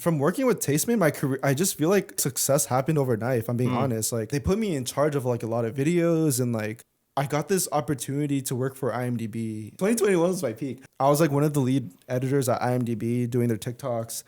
from working with Tastemade, my career, I just feel like success happened overnight, if I'm being honest. Like they put me in charge of like a lot of videos and like I got this opportunity to work for IMDb. 2021 was my peak. I was like one of the lead editors at IMDb doing their TikToks,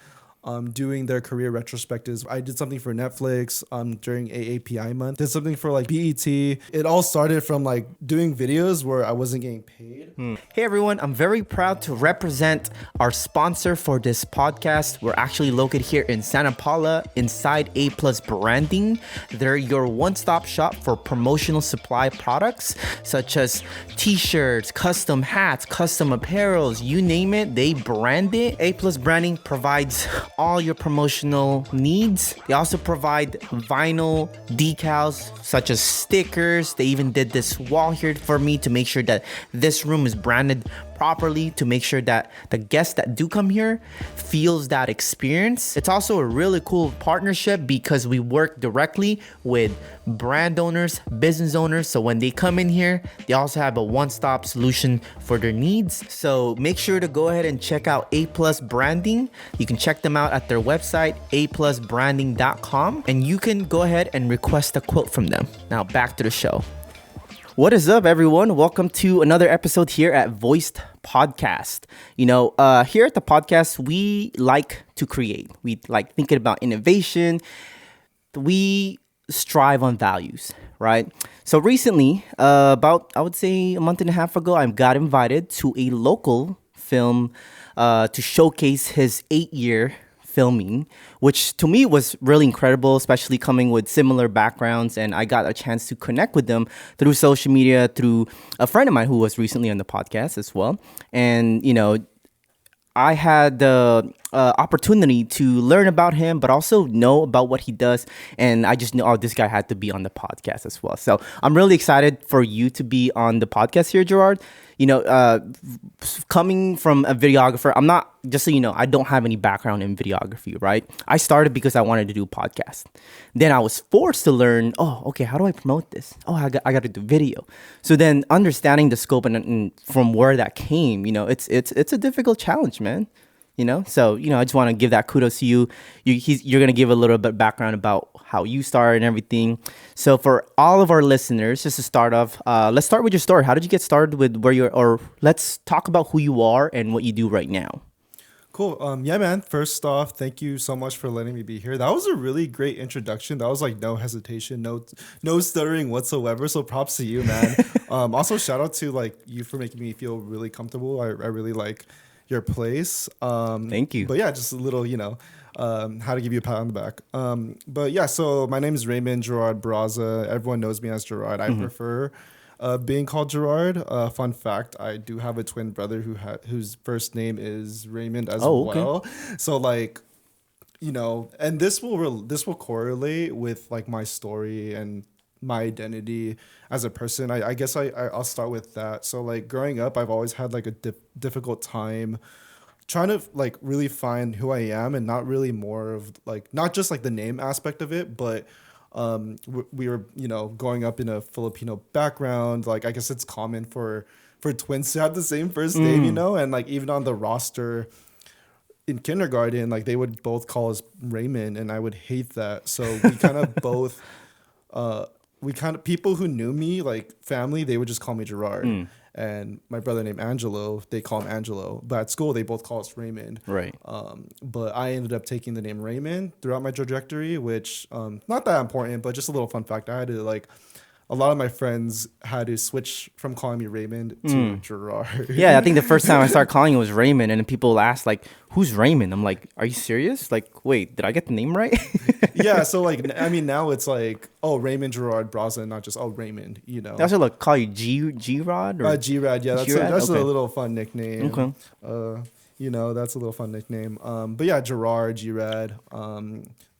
doing their career retrospectives. I did something for Netflix during AAPI month. Did something for like BET. It all started from like doing videos where I wasn't getting paid. Hey everyone, I'm very proud to represent our sponsor for this podcast. We're actually located here in Santa Paula inside A Plus Branding. They're your one-stop shop for promotional supply products such as t-shirts, custom hats, custom apparels, you name it, they brand it. A Plus Branding provides all your promotional needs. They also provide vinyl decals such as stickers. They even did this wall here for me to make sure that this room is branded properly, to make sure that the guests that do come here feels that experience. It's also a really cool partnership because we work directly with brand owners, business owners. So when they come in here, they also have a one-stop solution for their needs. So make sure to go ahead and check out A Plus Branding. You can check them out at their website, aplusbranding.com, and you can go ahead and request a quote from them. Now back to the show. What is up, everyone? Welcome to another episode here at Voiced Podcast. You know, here at the podcast, we like to create. We like thinking about innovation. We strive on values, right? So recently, about, I would say a month and a half ago, I got invited to a local film to showcase his 8-year filming, which to me was really incredible, especially coming with similar backgrounds. And I got a chance to connect with them through social media, through a friend of mine who was recently on the podcast as well. And, you know, I had the opportunity to learn about him, but also know about what he does. And I just know, oh, this guy had to be on the podcast as well. So I'm really excited for you to be on the podcast here, Gerard. You know, coming from a videographer, I'm not, just so you know, I don't have any background in videography, right? I started because I wanted to do podcasts. Then I was forced to learn, oh, okay, how do I promote this? Oh, I got to do video. So then understanding the scope and from where that came, you know, it's a difficult challenge, man. You know, so, you know, I just want to give that kudos to you. You're going to give a little bit of background about how you started and everything. So for all of our listeners, just to start off, let's start with your story. How did you get started with where you're, or let's talk about who you are and what you do right now. Cool. Yeah, man. First off, thank you so much for letting me be here. That was a really great introduction. That was like no hesitation, no stuttering whatsoever. So props to you, man. Also shout out to like you for making me feel really comfortable. I really like your place. Thank you. But yeah, just a little, you know, how to give you a pat on the back. But yeah, so my name is Raymond Gerard Braza. Everyone knows me as Gerard. I prefer being called Gerard. Fun fact, I do have a twin brother whose first name is Raymond as well. So like, you know, and this will correlate with like my story and my identity as a person. I guess I'll start with that. So like growing up, I've always had like a difficult time trying to like really find who I am, and not really more of like, not just like the name aspect of it, but we were, you know, growing up in a Filipino background. Like I guess it's common for twins to have the same first name, you know, and like even on the roster in kindergarten, like they would both call us Raymond, and I would hate that. So we kind of both people who knew me, like family, they would just call me Gerard. And my brother named Angelo, they call him Angelo. But at school, they both call us Raymond. Right. But I ended up taking the name Raymond throughout my trajectory, which not that important, but just a little fun fact. I had to like, a lot of my friends had to switch from calling me Raymond to Gerard. Yeah, I think the first time I started calling it was Raymond, and then people asked like, "Who's Raymond?" I'm like, "Are you serious? Like, wait, did I get the name right?" Yeah, so like, I mean, now it's like, oh, Raymond Gerard Braza, not just Raymond. You know, They also like call you G Rod or G-Rad. Yeah, that's G-Rad? that's Okay. a little fun nickname. Okay. You know, that's a little fun nickname. But yeah, Gerard, G-Rad.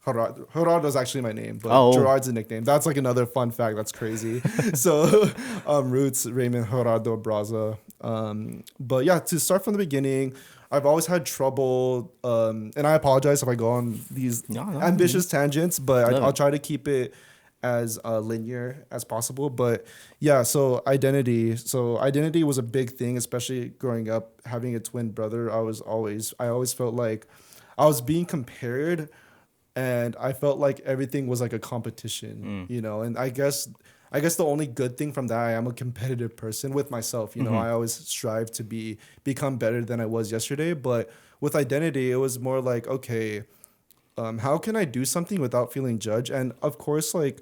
Gerard was actually my name, but Gerard's a nickname. That's like another fun fact. That's crazy. So, roots Raymond Gerardo Braza. But yeah, to start from the beginning, I've always had trouble, and I apologize if I go on these ambitious tangents, but I'll try to keep it as linear as possible. But yeah, so identity was a big thing, especially growing up having a twin brother. I always felt like I was being compared, and I felt like everything was like a competition, you know. And I guess the only good thing from that, I am a competitive person with myself. You know, I always strive to become better than I was yesterday. But with identity, it was more like, okay, how can I do something without feeling judged? And of course, like,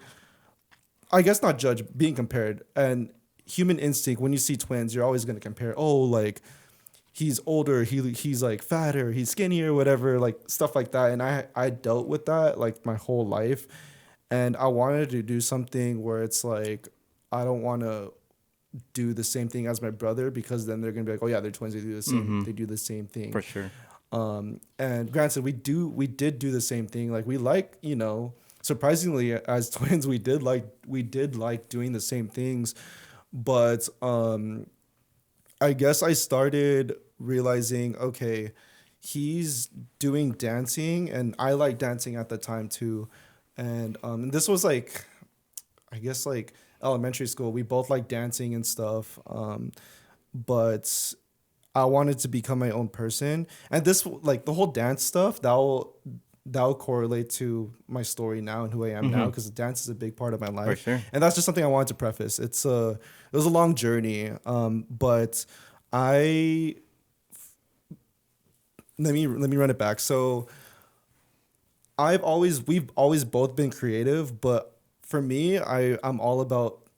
I guess not judge, being compared. And human instinct, when you see twins, you're always going to compare. Oh, like, he's older, he's like fatter, he's skinnier, whatever, like stuff like that. And I dealt with that like my whole life. And I wanted to do something where it's like, I don't want to do the same thing as my brother, because then they're going to be like, oh yeah, they're twins. They do the same thing. For sure. And granted, we did do the same thing. Like, we like, you know, surprisingly as twins, we did like doing the same things. But, I guess I started realizing, okay, he's doing dancing and I like dancing at the time too. And this was like, I guess like elementary school. We both like dancing and stuff. But I wanted to become my own person. And this, like the whole dance stuff, that'll correlate to my story now and who I am now, because dance is a big part of my life. For sure. And that's just something I wanted to preface. It was a long journey. But let me run it back. So we've always both been creative, but for me, I'm all about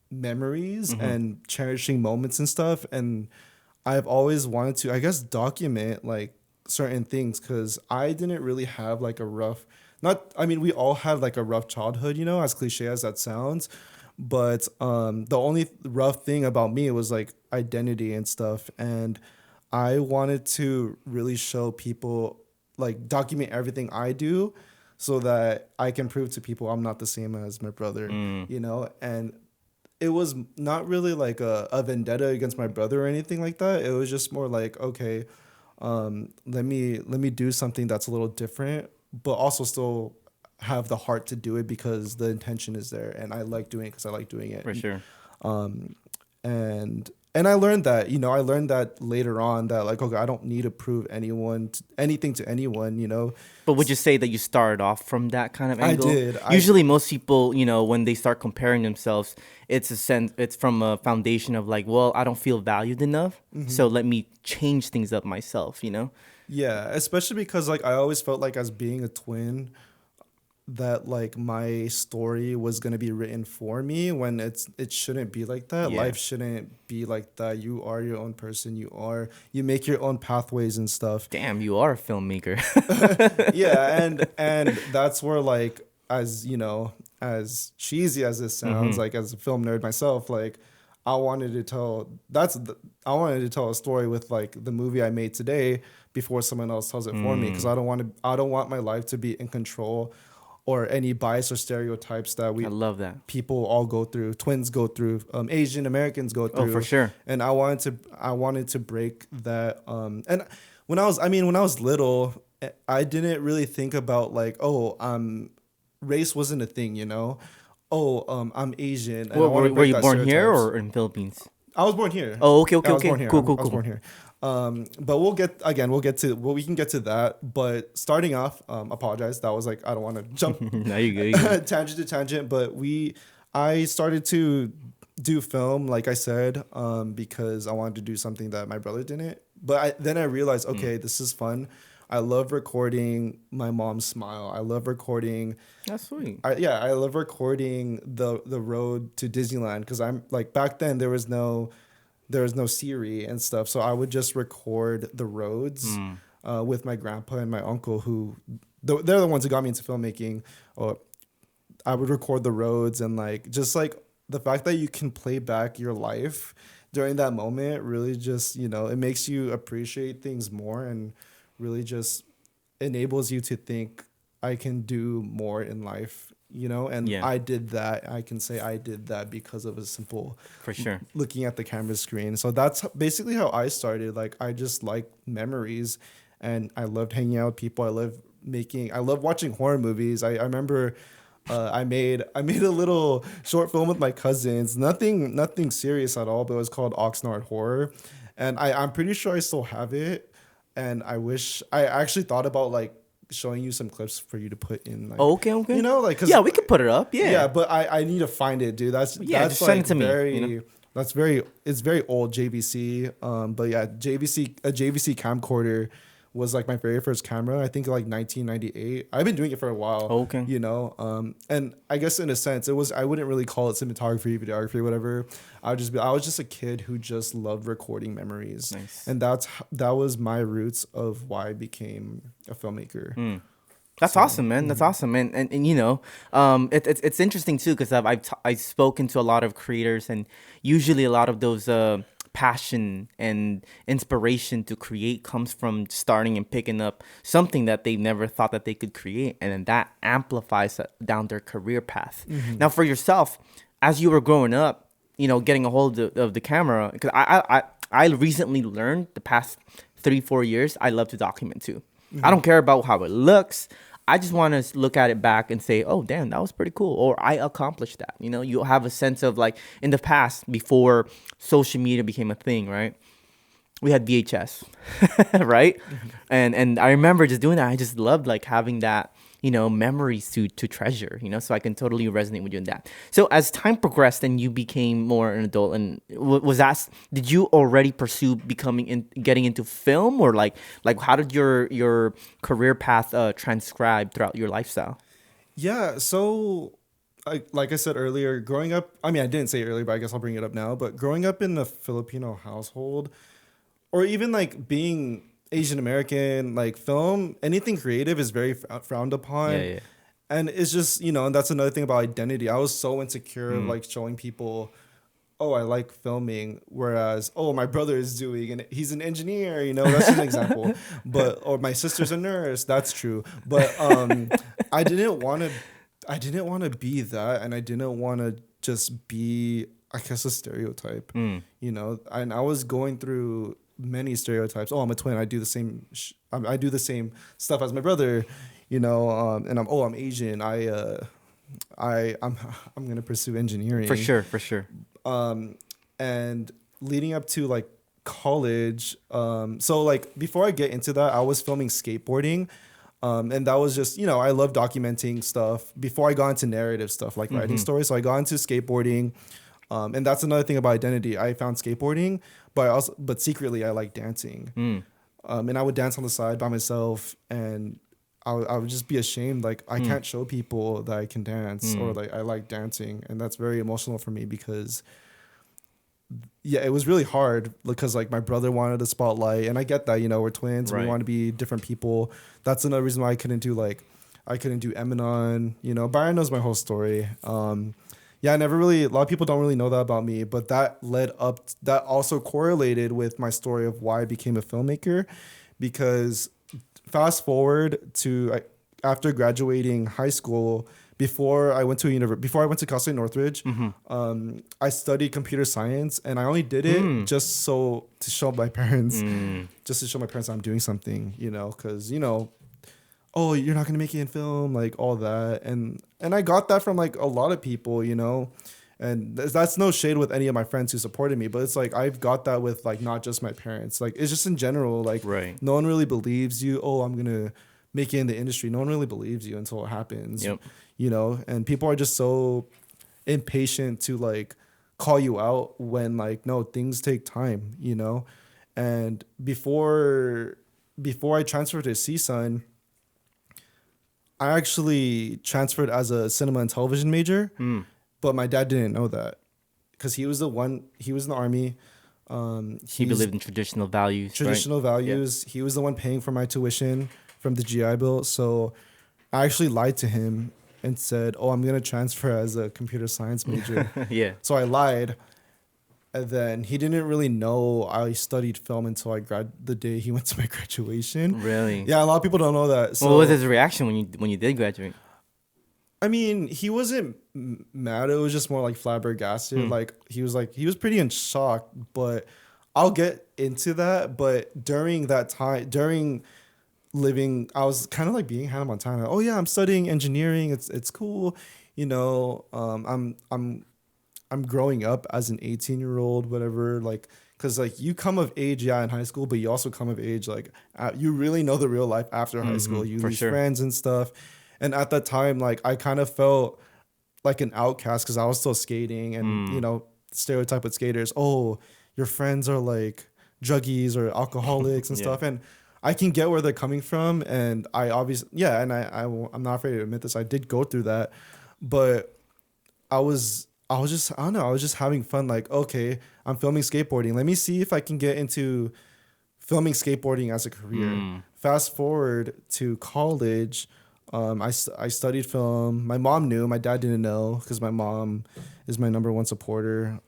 memories and cherishing moments and stuff. And I've always wanted to, I guess, document like certain things, because I didn't really have like we all had like a rough childhood, you know, as cliche as that sounds. But the only rough thing about me was like identity and stuff. And I wanted to really show people, like document everything I do, so that I can prove to people I'm not the same as my brother, you know? And it was not really like a vendetta against my brother or anything like that. It was just more like, okay, let me do something that's a little different, but also still have the heart to do it, because the intention is there and I like doing it because I like doing it. For sure. And I learned that, you know, I learned that later on, that like, okay, I don't need to prove anything to anyone, you know. But would you say that you started off from that kind of angle? I did. Usually most people, you know, when they start comparing themselves, it's from a foundation of like, well, I don't feel valued enough, so let me change things up myself, you know? Yeah, especially because like I always felt like, as being a twin, that like my story was going to be written for me, when it shouldn't be like that. Yeah. Life shouldn't be like that. You are your own person. You make your own pathways and stuff. Damn, you are a filmmaker. Yeah, and that's where, like, as you know, as cheesy as this sounds, like as a film nerd myself, like I wanted to tell a story with like the movie I made today before someone else tells it for me, because I don't want my life to be in control, or any bias or stereotypes that I love that. people all go through, twins go through, Asian Americans go through. Oh, for sure. And I wanted to break that. And when I was little, I didn't really think about like, race wasn't a thing, you know. I'm Asian. And Were you born here or in Philippines? I was born here. Oh, okay. I was born here. Cool. I was born here. But we can get to that. But starting off, apologize. That was like, I don't want to jump No, you good. tangent to tangent. But I started to do film, like I said, because I wanted to do something that my brother didn't. But then I realized, okay, this is fun. I love recording my mom's smile. I love recording. That's sweet. I love recording the road to Disneyland, because I'm like, back then there was no Siri and stuff, so I would just record the roads with my grandpa and my uncle, who they're the ones who got me into filmmaking. Or I would record the roads, and like just like the fact that you can play back your life during that moment really just, you know, it makes you appreciate things more, and really just enables you to think, I can do more in life, you know. And I did that. I can say I did that because of a simple, For sure. looking at the camera screen. So that's basically how I started. Like, I just like memories, and I loved hanging out with people. I love watching horror movies. I remember I made a little short film with my cousins. Nothing serious at all, but it was called Oxnard Horror. And I'm pretty sure I still have it. and I actually thought about like showing you some clips for you to put in, like, Oh, okay, okay. you know, like, 'cause, yeah, we could put it up. Yeah. yeah, but I need to find it, dude. That's Just like send it to me, very you know? that's very it's very old JVC. But yeah, a JVC camcorder was like my very first camera. I think like 1998. I've been doing it for a while. Okay. You know, and I guess in a sense I wouldn't really call it cinematography, videography, whatever. I was just a kid who just loved recording memories. Nice. And that was my roots of why I became a filmmaker. That's awesome, man. That's awesome, and you know, it's interesting too because I've spoken to a lot of creators, and usually a lot of those passion and inspiration to create comes from starting and picking up something that they never thought that they could create, and then that amplifies down their career path. Now, for yourself, as you were growing up, you know, getting a hold of the camera, because I recently learned the past 3-4 years I love to document too. I don't care about how it looks. I just want to look at it back and say, oh, damn, that was pretty cool. Or I accomplished that. You know, you'll have a sense of like in the past before social media became a thing, right? We had VHS, right? And I remember just doing that. I just loved like having that, you know, memories to treasure, you know, so I can totally resonate with you in that. So as time progressed and you became more an adult, and did you already pursue getting into film, or like how did your career path transcribe throughout your lifestyle? Yeah, so like I said earlier, growing up, I mean, I didn't say it earlier, but I guess I'll bring it up now. But growing up in a Filipino household, or even like being Asian American, like film, anything creative is very frowned upon. Yeah. And it's just, you know, and that's another thing about identity. I was so insecure of like showing people, oh, I like filming, whereas, oh, my brother is doing, and he's an engineer, you know, that's an example. But, or my sister's a nurse, that's true. But I didn't want to be that, and I didn't want to just be, I guess, a stereotype, you know. And I was going through many stereotypes. Oh, I'm a twin. I do the same. I do the same stuff as my brother, you know. And I'm Asian. I'm gonna pursue engineering For sure. And leading up to like college, so like before I get into that, I was filming skateboarding. And that was just, you know, I love documenting stuff before I got into narrative stuff like writing stories. So I got into skateboarding. And that's another thing about identity. I found skateboarding, but secretly I like dancing. And I would dance on the side by myself, and I would just be ashamed. Like I can't show people that I can dance or like I like dancing. And that's very emotional for me because yeah, it was really hard because like my brother wanted a spotlight, and I get that, you know, we're twins. Right. We want to be different people. That's another reason why I couldn't do Eminon, you know. Byron knows my whole story. Yeah, a lot of people don't really know that about me, but that also correlated with my story of why I became a filmmaker, because fast forward to after graduating high school, before I went to Cal State Northridge, I studied computer science, and I only did it just to show my parents, I'm doing something, you know, because, you know, oh, you're not going to make it in film, like all that. And I got that from like a lot of people, you know, and that's no shade with any of my friends who supported me, but it's like, I've got that with like, not just my parents, like it's just in general, like no one really believes you. Oh, I'm going to make it in the industry. No one really believes you until it happens, you know, and people are just so impatient to like call you out when like, no, things take time, you know? And before I transferred to CSUN, I actually transferred as a cinema and television major, but my dad didn't know that because he was in the Army. He believed in traditional values. Yeah. He was the one paying for my tuition from the GI Bill. So I actually lied to him and said, oh, I'm going to transfer as a computer science major. Yeah. So I lied. And then he didn't really know I studied film until the day he went to my graduation. Really? Yeah, a lot of people don't know that. So, what was his reaction when you did graduate? I mean, he wasn't mad. It was just more like flabbergasted. Like he was pretty in shock. But I'll get into that. But during that time, I was kind of like being Hannah Montana. Oh yeah, I'm studying engineering. It's cool. You know, I'm growing up as an 18-year-old, whatever, like because like you come of age, in high school, but you also come of age like you really know the real life after high school. You lose friends and stuff, and at that time, like I kind of felt like an outcast because I was still skating, and you know, stereotype with skaters. Oh, your friends are like druggies or alcoholics and stuff, and I can get where they're coming from, and I obviously and I'm not afraid to admit this. I did go through that, but I was just I don't know. I was just having fun. Like, okay, I'm filming skateboarding. Let me see if I can get into filming skateboarding as a career. Fast forward to college. I studied film. My mom knew. My dad didn't know because my mom is my number one supporter.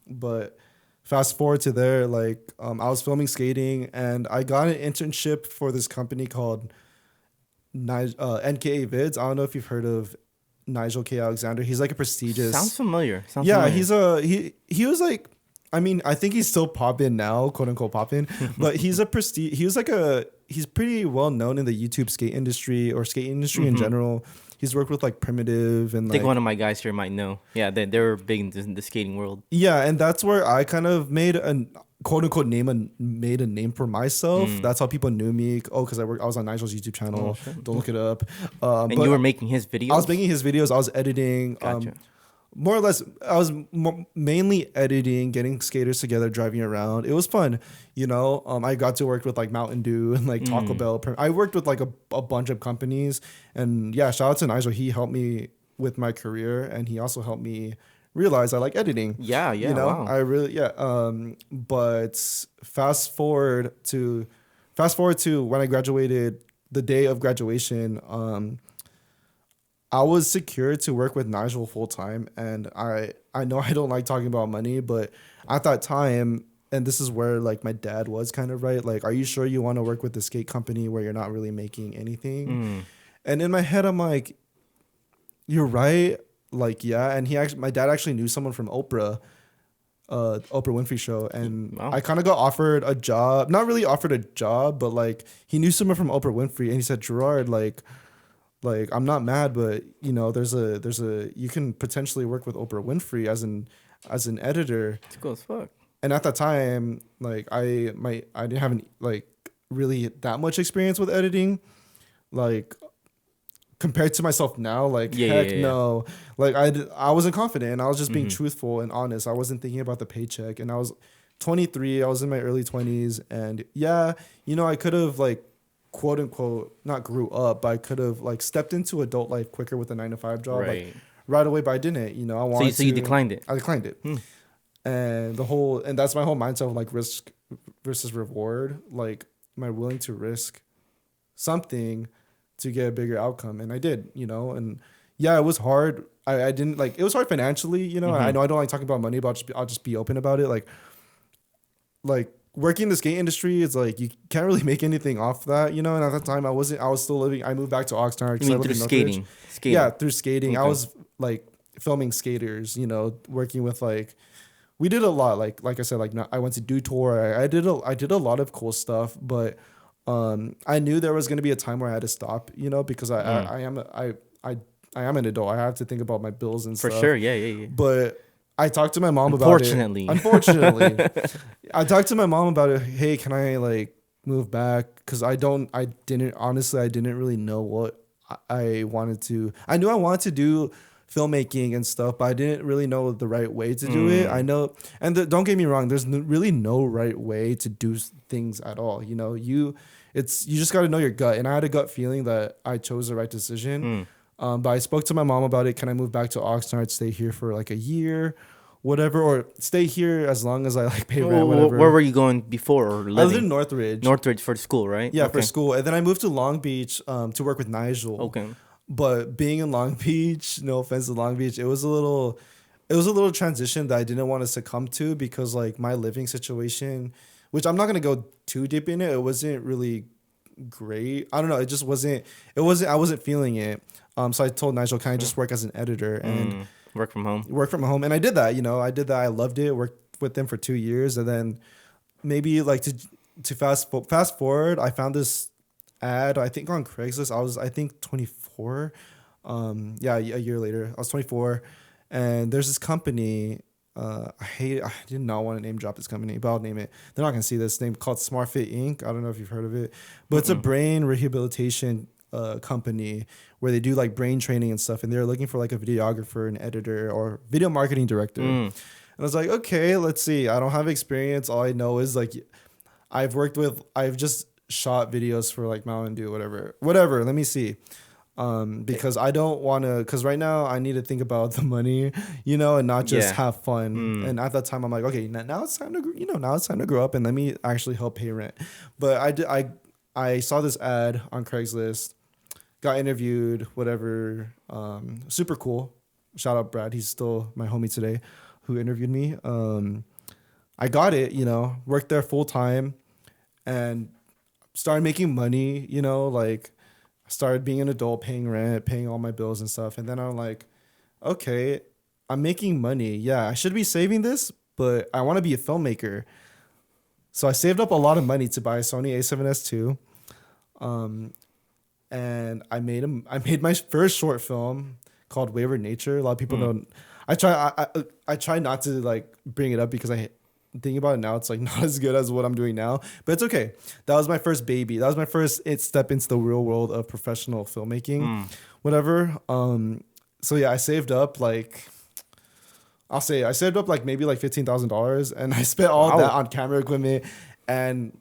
But fast forward to there, like I was filming skating, and I got an internship for this company called NKA Vids. I don't know if you've heard of Nigel K. Alexander. He's like a prestigious. Sounds familiar. He was like, I mean, I think he's still popping now, quote unquote popping, but he's he's pretty well known in the YouTube skate industry or skate industry in general. He's worked with like Primitive and I think one of my guys here might know. Yeah, they're big in the skating world. Yeah, and that's where I kind of made a quote unquote made a name for myself. That's how people knew me. Oh, because I was on Nigel's YouTube channel. Don't look it up. And you were making his videos? I was making his videos. I was editing. Gotcha. More or less, I was mainly editing, getting skaters together, driving around. It was fun, you know. I got to work with like Mountain Dew and like Taco Bell. I worked with like a bunch of companies, and yeah, shout out to Nigel. He helped me with my career, and he also helped me realize I like editing. Yeah, you know, wow. I really But fast forward to when I graduated, the day of graduation. I was secured to work with Nigel full time, and I know I don't like talking about money, but at that time, and this is where like my dad was kind of right. Like, are you sure you want to work with the skate company where you're not really making anything? And in my head, I'm like, you're right. Like, yeah. And my dad actually knew someone from Oprah Winfrey show, and I kind of got offered a job. Not really offered a job, but like he knew someone from Oprah Winfrey, and he said, Gerard, like I'm not mad, but you know, there's a you can potentially work with Oprah Winfrey as an editor. It's cool as fuck. And at that time, like I didn't have any, like really that much experience with editing, like compared to myself now. Like no, like I wasn't confident. I was just being truthful and honest. I wasn't thinking about the paycheck, and I was 23. I was in my early 20s, and yeah, you know, I could have like, quote unquote, not grew up, but I could have like stepped into adult life quicker with a 9-to-5 job, like right away, but I didn't. You know, I wanted. So you declined it. I declined it, and that's my whole mindset of like risk versus reward. Like, am I willing to risk something to get a bigger outcome? And I did. You know, and yeah, it was hard. I didn't like. It was hard financially. You know, I know I don't like talking about money, but I'll just be open about it. Like. Working in the skate industry is like you can't really make anything off that, you know. And at that time, I was still living. I moved back to Oxnard. You mean through skating? Yeah, through skating. Okay. I was like filming skaters, you know, working with like we did a lot. Like I said, like I went to Do Tour. I did a lot of cool stuff, but I knew there was gonna be a time where I had to stop, you know, because I am an adult. I have to think about my bills and stuff. For sure, yeah. But I talked to my mom about it. Unfortunately. I talked to my mom about it. Hey, can I like move back? Because I didn't really know what I wanted to. I knew I wanted to do filmmaking and stuff, but I didn't really know the right way to do it. I know, and don't get me wrong, there's really no right way to do things at all. You know, you just got to know your gut. And I had a gut feeling that I chose the right decision. But I spoke to my mom about it. Can I move back to Oxnard, stay here for like a year, whatever, or stay here as long as I like pay rent, whatever. Where were you going before or living? I lived in Northridge. Northridge for school, right? Yeah, for school. And then I moved to Long Beach to work with Nigel. Okay. But being in Long Beach, no offense to Long Beach, it was a little transition that I didn't want to succumb to because like my living situation, which I'm not going to go too deep in it wasn't really great. I don't know. I wasn't feeling it. So I told Nigel, can I just work as an editor and work from home? And I did that, you know, I loved it. Worked with them for 2 years. And then maybe like to fast forward, I found this ad, I think on Craigslist. I was, 24. A year later, I was 24. And there's this company I did not want to name drop this company, but I'll name it. They're not gonna see this name, called SMARTfit Inc. I don't know if you've heard of it, but it's a brain rehabilitation company where they do like brain training and stuff, and they're looking for like a videographer, an editor, or video marketing director. And I was like, okay, let's see. I don't have experience. All I know is like I've just shot videos for like Mountain Dew, whatever. Let me see. Because I don't want to, because right now I need to think about the money, and not just have fun. And at that time I'm like, okay, now it's time to grow up and let me actually help pay rent. But I saw this ad on Craigslist, got interviewed, whatever. Super cool. Shout out Brad. He's still my homie today who interviewed me. I got it, worked there full time and started making money, like started being an adult, paying rent, paying all my bills and stuff. And then I'm like, okay, I'm making money. Yeah, I should be saving this, but I want to be a filmmaker. So I saved up a lot of money to buy a Sony A7S II. And I made my first short film called Wayward Nature. A lot of people don't. I try not to like bring it up because thinking about it now, it's like not as good as what I'm doing now, but it's okay. That was my first baby. That was my first step into the real world of professional filmmaking, whatever. So yeah, I saved up like, I saved up like maybe like $15,000, and I spent all that on camera equipment and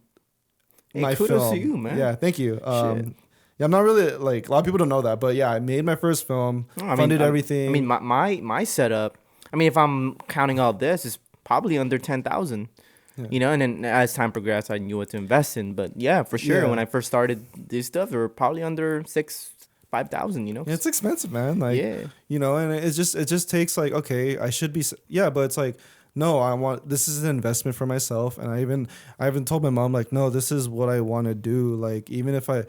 my kudos film. to you, man. Yeah, thank you. Yeah, I'm not really like, a lot of people don't know that, but yeah, I made my first film, funded everything. I mean, my setup. I mean, if I'm counting all this, is probably under 10,000. Yeah. And then as time progressed, I knew what to invest in. But yeah, for sure, when I first started this stuff, they were probably under 5,000. Yeah, it's expensive, man. Like, and it just takes like, okay, I should be, but it's like, no, this is an investment for myself. And I even told my mom, like, no, this is what I want to do. Like, even if I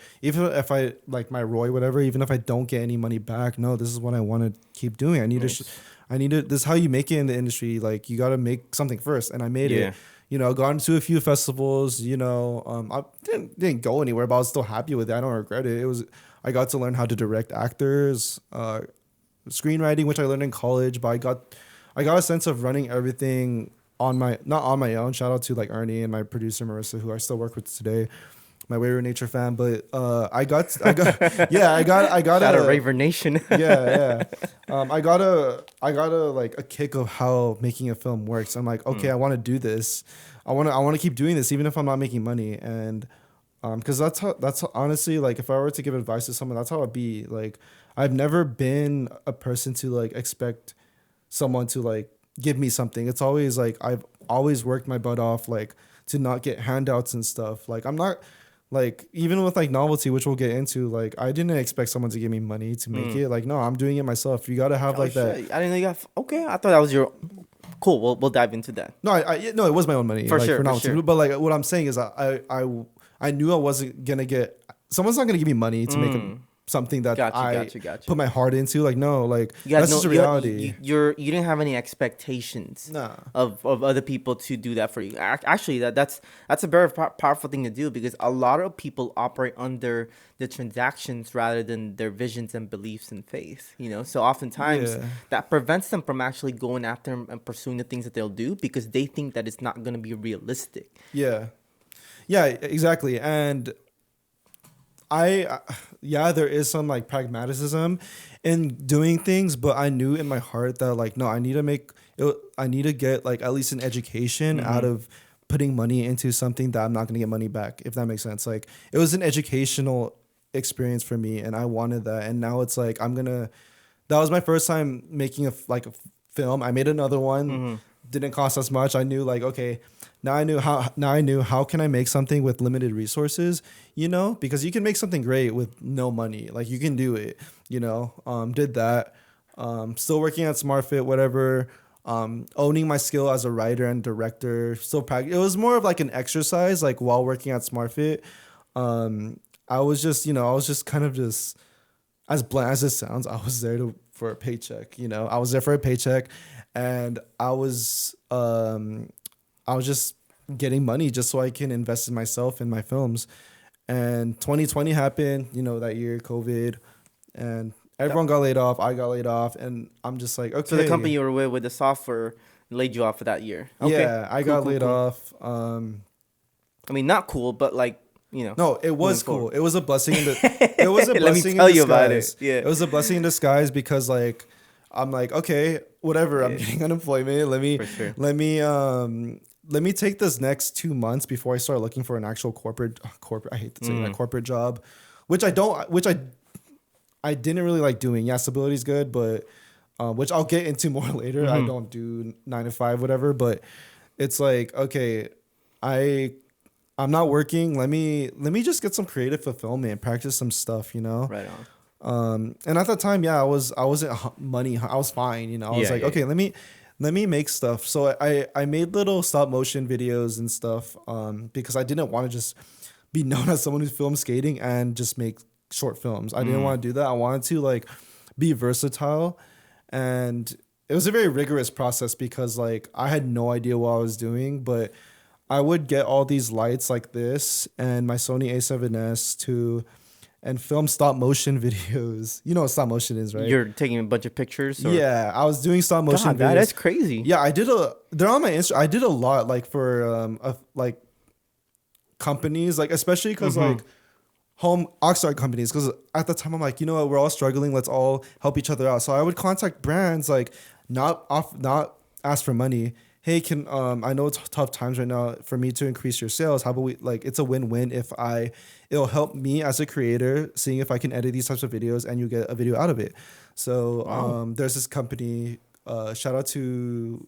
like my Roy, whatever, even if I don't get any money back, no, this is what I want to keep doing. I need to, this is how you make it in the industry. Like, you got to make something first. And I made it, gone to a few festivals, I didn't go anywhere, but I was still happy with it. I don't regret it. I got to learn how to direct actors, screenwriting, which I learned in college, but I got a sense of running everything not on my own. Shout out to like Ernie and my producer Marissa, who I still work with today, my Wayward Nature fan. But I got Shout out Raver Nation. I got a like a kick of how making a film works. I'm like, okay, I want to do this. I want to keep doing this even if I'm not making money. And because that's honestly, like, if I were to give advice to someone, that's how it'd be. Like, I've never been a person to like expect someone to like give me something. It's always like I've always worked my butt off, like, to not get handouts and stuff. Like, I'm not like, even with like novelty, which we'll get into, like, I didn't expect someone to give me money to make it. Like, no, I'm doing it myself. You got to have that. I didn't know you got. Okay, I thought that was your. Cool. We'll dive into that. No, no, it was my own money for like, sure. For novelty. Sure. But like, what I'm saying is, I knew I wasn't gonna get. Someone's not gonna give me money to make something that I put my heart into. Like, no, like, that's just a reality. You didn't have any expectations of other people to do that for you. Actually, that's a very powerful thing to do, because a lot of people operate under the transactions rather than their visions and beliefs and faith. So oftentimes that prevents them from actually going after and pursuing the things that they'll do, because they think that it's not going to be realistic. Yeah, exactly. And there is some like pragmatism in doing things, but I knew in my heart that like, no, I need to get like at least an education out of putting money into something that I'm not going to get money back, if that makes sense. Like, it was an educational experience for me, and I wanted that. And now it's like, that was my first time making a film. I made another one, didn't cost as much. I knew like, okay, now I knew how can I make something with limited resources, because you can make something great with no money. Like, you can do it, did that. Still working at SmartFit, whatever. Owning my skill as a writer and director. It was more of like an exercise, like, while working at SmartFit. I was just kind of just, as bland as it sounds, I was there for a paycheck, I was there for a paycheck, and I was just getting money just so I can invest in myself and my films. And 2020 happened, that year, COVID, and everyone got laid off. I got laid off, and I'm just like, okay. So the company you were with the software, laid you off for that year. Okay. Yeah, I got laid off. I mean, not cool, but like, you know. No, it was cool. It was a blessing in the. It was a Let me blessing tell in you about disguise. it. Yeah. It was a blessing in disguise because like I'm like, okay, whatever. I'm getting unemployment. For sure. Let me take this next 2 months before I start looking for an actual corporate. I hate to say that, corporate job, which I didn't really like doing. Yeah, stability is good, but which I'll get into more later. I don't do 9 to 5, whatever. But it's like, okay, I'm not working. Let me just get some creative fulfillment, practice some stuff, you know. Right on. And at that time, yeah, I wasn't money. I was fine, you know. I was like, okay, let me make stuff. So I made little stop motion videos and stuff because I didn't want to just be known as someone who's film skating and just make short films. I didn't want to do that. I wanted to like be versatile, and it was a very rigorous process because like I had no idea what I was doing, but I would get all these lights like this and my Sony A7S and film stop motion videos. You know what stop motion is, right? You're taking a bunch of pictures? Or? Yeah, I was doing stop motion God, videos. that's crazy. Yeah, they're on my Instagram. I did a lot like for like companies, like especially because like home Oxnard companies, because at the time I'm like, you know what, we're all struggling. Let's all help each other out. So I would contact brands like not ask for money. Hey, I know it's tough times right now for me to increase your sales. How about we like it's a win-win it'll help me as a creator seeing if I can edit these types of videos and you get a video out of it. So there's this company, shout out to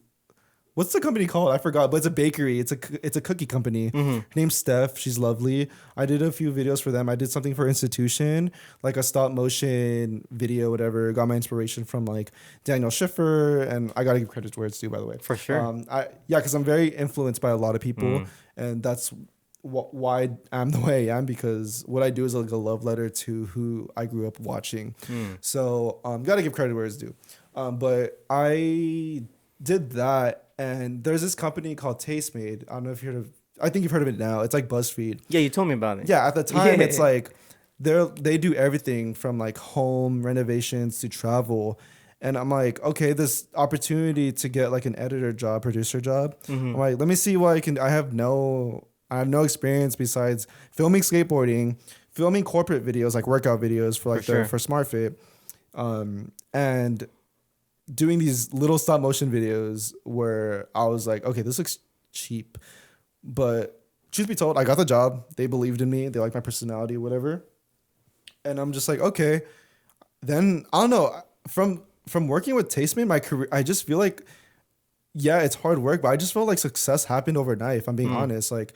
what's the company called? I forgot, but it's a bakery. It's a cookie company. Her name's Steph. She's lovely. I did a few videos for them. I did something for Institution, like a stop motion video, whatever. Got my inspiration from like Daniel Schiffer, and I gotta give credit where it's due, by the way. For sure. Because I'm very influenced by a lot of people, and that's why I'm the way I am, because what I do is like a love letter to who I grew up watching. So gotta give credit where it's due. But I did that. And there's this company called Tastemade. I don't know if I think you've heard of it now. It's like BuzzFeed. Yeah, you told me about it. Yeah, at the time, it's like they do everything from like home renovations to travel. And I'm like, okay, this opportunity to get like an editor job, producer job. I'm like, let me see what I can. I have no experience besides filming skateboarding, filming corporate videos like workout videos for like for SMARTfit, and doing these little stop motion videos where I was like, okay, this looks cheap. But truth be told, I got the job. They believed in me. They liked my personality, whatever. And I'm just like, okay. Then, I don't know. From working with Tastemade, my career, I just feel like, yeah, it's hard work, but I just felt like success happened overnight, if I'm being honest. Like,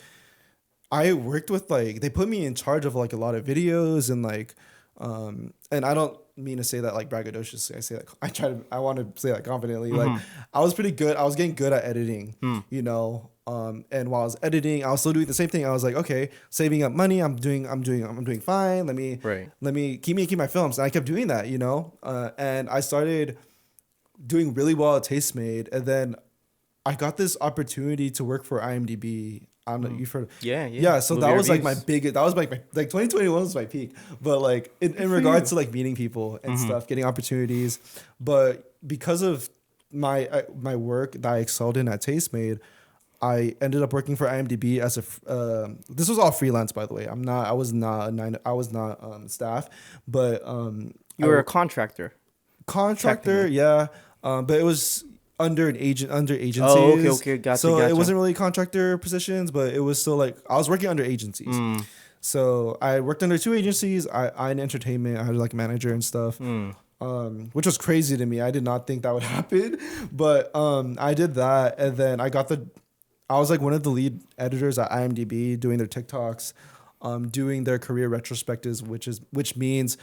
I worked with, like, they put me in charge of, like, a lot of videos and, like, and I don't mean to say that like braggadociously. I say that I want to say that confidently. Like I was pretty good. I was getting good at editing, you know. And while I was editing, I was still doing the same thing. I was like, okay, saving up money. I'm doing fine. Let me keep my films. And I kept doing that, you know. And I started doing really well at Tastemade, and then I got this opportunity to work for IMDb. I don't know, you've heard. Yeah. So that was like my biggest. That was like 2021 was my peak. But like in regards to like meeting people and stuff, getting opportunities. But because of my work that I excelled in at Tastemade, I ended up working for IMDb as a. This was all freelance, by the way. I was not staff, but you were a contractor. Yeah. But it was under agencies. Oh, okay, gotcha. So it wasn't really contractor positions, but it was still like I was working under agencies. So I worked under 2 agencies. I in entertainment, I had like a manager and stuff, which was crazy to me. I did not think that would happen, but I did that, and then I was like one of the lead editors at IMDb, doing their TikToks, doing their career retrospectives, which means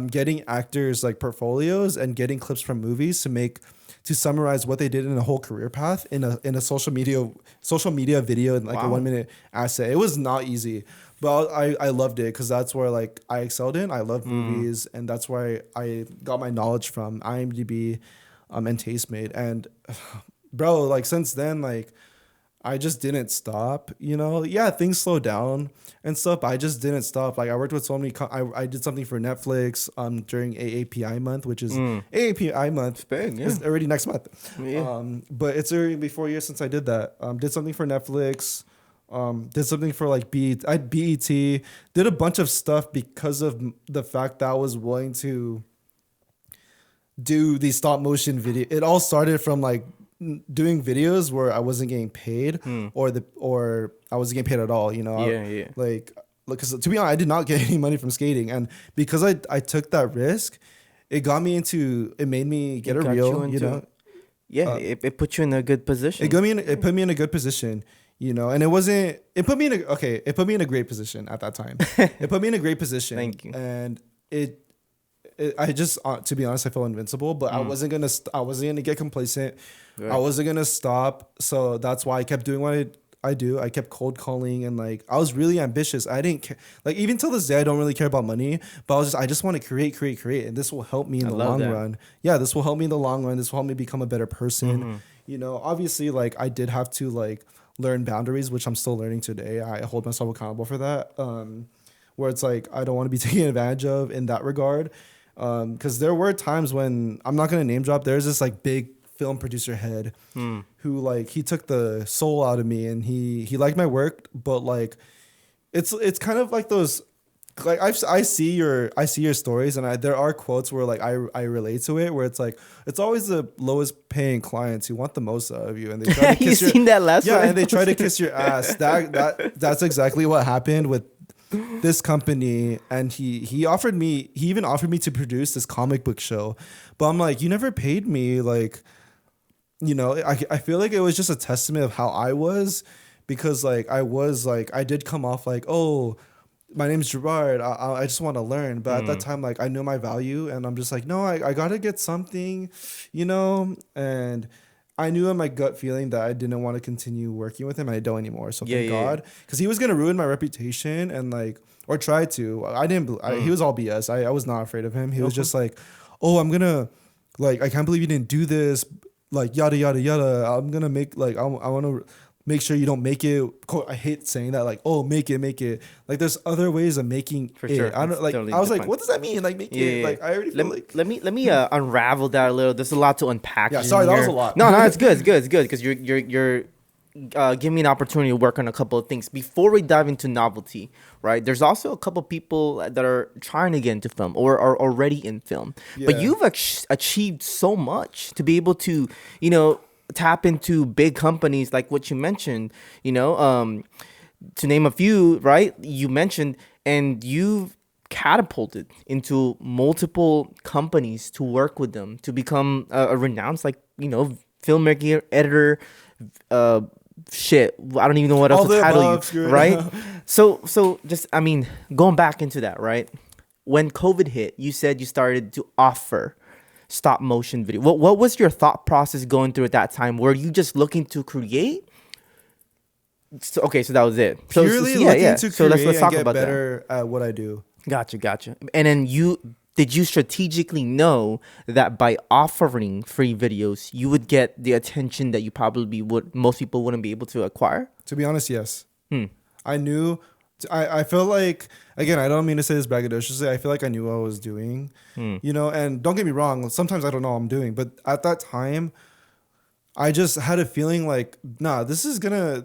getting actors like portfolios and getting clips from movies to summarize what they did in a whole career path in a social media video in like a 1 minute essay. It was not easy, but I loved it because that's where like I excelled in. I love movies, and that's where I got my knowledge from IMDb, and Tastemade. And bro, like since then, like I just didn't stop, you know. Yeah, things slowed down and stuff, but I just didn't stop. Like I worked with so many. I did something for Netflix during AAPI month, which is AAPI month. It's big, yeah. It's already next month. Yeah. But it's already been 4 years since I did that. Did something for Netflix. Did something for like BET. I BET. Did a bunch of stuff because of the fact that I was willing to do the stop motion video. It all started from like doing videos where I wasn't getting paid or I wasn't getting paid at all, you know. Yeah. Like because to be honest, I did not get any money from skating, and because I took that risk, it made me get a reel, you know. Yeah, it put you in a good position. It put me in a good position, you know, and it put me in a great position at that time. It put me in a great position. Thank you. And I just, to be honest, I felt invincible, but I wasn't gonna get complacent. Right. I wasn't gonna stop. So that's why I kept doing what I do. I kept cold calling, and like I was really ambitious. I didn't care. Like even till this day, I don't really care about money, but I just want to create, and this will help me in the long run. Yeah, this will help me in the long run. This will help me become a better person. You know, obviously, like I did have to like learn boundaries, which I'm still learning today. I hold myself accountable for that. Where it's like I don't want to be taken advantage of in that regard. Because there were times when, I'm not gonna name drop, there's this like big film producer head who like he took the soul out of me, and he liked my work, but like it's kind of like those, like I see your stories, and there are quotes where like I relate to it, where it's like it's always the lowest paying clients who want the most out of you, and they try to kiss seen that last one? and they try to kiss your ass. That's exactly what happened with this company. And he even offered me to produce this comic book show, but I'm like, you never paid me. Like, you know, I feel like it was just a testament of how I was, because like I did come off like, oh, my name's Gerard, I just want to learn. But at that time, like I knew my value, and I'm just like, no, I gotta get something, you know. And I knew in my gut feeling that I didn't want to continue working with him, and I don't anymore. So thank God, because he was gonna ruin my reputation, and like, or try to. I didn't. He was all BS. I was not afraid of him. He was just like, oh, I'm gonna, like, I can't believe you didn't do this, like yada yada yada. I'm gonna make, like, I want to make sure you don't make it. I hate saying that, like, oh, make it. Like, there's other ways of making for it. sure. I don't like. I was like, what does that mean? Like, make it. Like, I already feel like. Let me unravel that a little. There's a lot to unpack. Yeah, sorry, that was a lot. No, it's good. Because you're giving me an opportunity to work on a couple of things before we dive into novelty. Right? There's also a couple of people that are trying to get into film or are already in film, but you've achieved so much to be able to, you know, tap into big companies like what you mentioned, you know, to name a few, right? You mentioned, and you've catapulted into multiple companies to work with them to become a renowned, like, you know, filmmaker, editor, shit, I don't even know what else to title you, right? So just, I mean, going back into that, right? When COVID hit, you said you started to offer stop motion video. What was your thought process going through at that time? Were you just looking to create? So that was it. Purely looking to create let's talk and get about better at what I do. Gotcha. And then did you strategically know that by offering free videos, you would get the attention that you probably most people wouldn't be able to acquire? To be honest, yes. I knew. I felt like, again, I don't mean to say this braggadociously. I feel like I knew what I was doing, you know. And don't get me wrong, sometimes I don't know what I'm doing. But at that time, I just had a feeling like, nah, this is gonna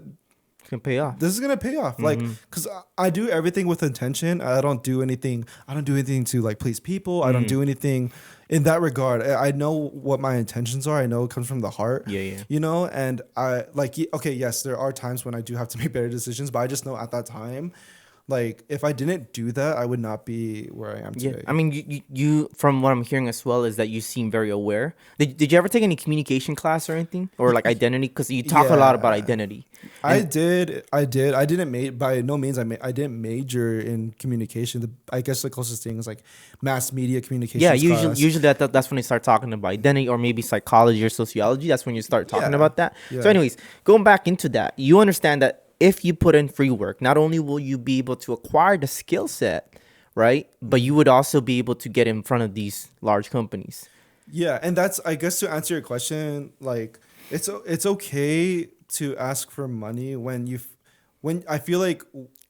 pay off. This is gonna pay off. Like, because I do everything with intention. I don't do anything to like please people. I don't do anything in that regard. I know what my intentions are. I know it comes from the heart. Yeah. You know, and I like, okay, yes, there are times when I do have to make better decisions, but I just know at that time, like, if I didn't do that, I would not be where I am today. Yeah, I mean, you from what I'm hearing as well is that you seem very aware. Did you ever take any communication class or anything, or like identity? Because you talk a lot about identity. I did. I didn't by no means. I didn't major in communication. I guess the closest thing is like mass media communication. Yeah, usually that's when they start talking about identity, or maybe psychology or sociology. That's when you start talking about that. Yeah. So, anyways, going back into that, you understand that if you put in free work, not only will you be able to acquire the skill set, right, but you would also be able to get in front of these large companies. Yeah, and that's, I guess, to answer your question, like, it's okay to ask for money when I feel like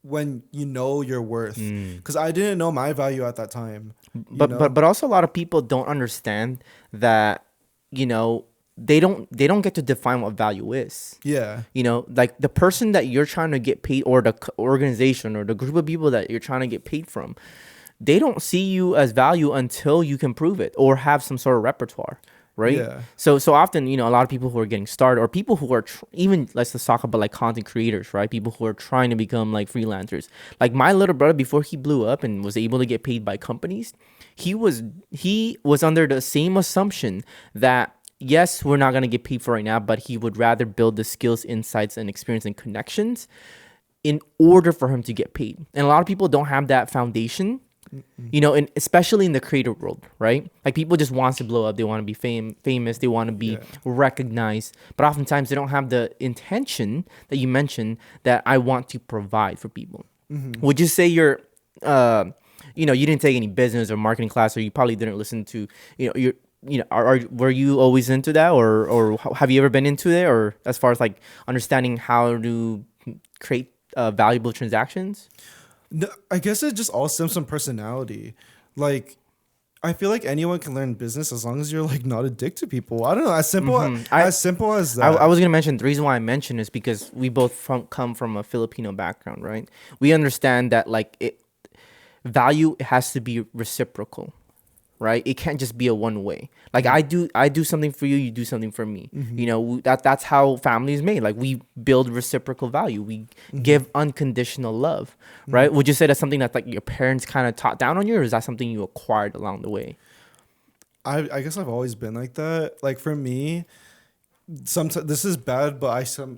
when you know your worth, because I didn't know my value at that time. But also a lot of people don't understand that, you know, they don't get to define what value is. Yeah. You know, like the person that you're trying to get paid, or the organization or the group of people that you're trying to get paid from, they don't see you as value until you can prove it or have some sort of repertoire, right? Yeah. So often, you know, a lot of people who are getting started, or people who are even, let's just talk about like content creators, right? People who are trying to become like freelancers. Like my little brother, before he blew up and was able to get paid by companies, he was under the same assumption that, yes, we're not going to get paid for right now, but he would rather build the skills, insights, and experience and connections in order for him to get paid. And a lot of people don't have that foundation, you know, and especially in the creator world, right? Like people just want to blow up. They want to be famous. They want to be recognized. But oftentimes they don't have the intention that you mentioned, that I want to provide for people. Would you say you're, you know, you didn't take any business or marketing class, or you probably didn't listen to, were you always into that, or have you ever been into it, or as far as like understanding how to create valuable transactions? No, I guess it just all stems from personality. Like, I feel like anyone can learn business as long as you're like not a dick to people. I don't know, as simple as that. I was gonna mention, the reason why I mentioned is because we both come from a Filipino background, right? We understand that like value has to be reciprocal, right? It can't just be a one way. Like I do something for you, you do something for me. You know, that's how family is made. Like we build reciprocal value. We give unconditional love, right? Would you say that's something that like your parents kind of taught down on you, or is that something you acquired along the way? I guess I've always been like that. Like for me, sometimes this is bad, but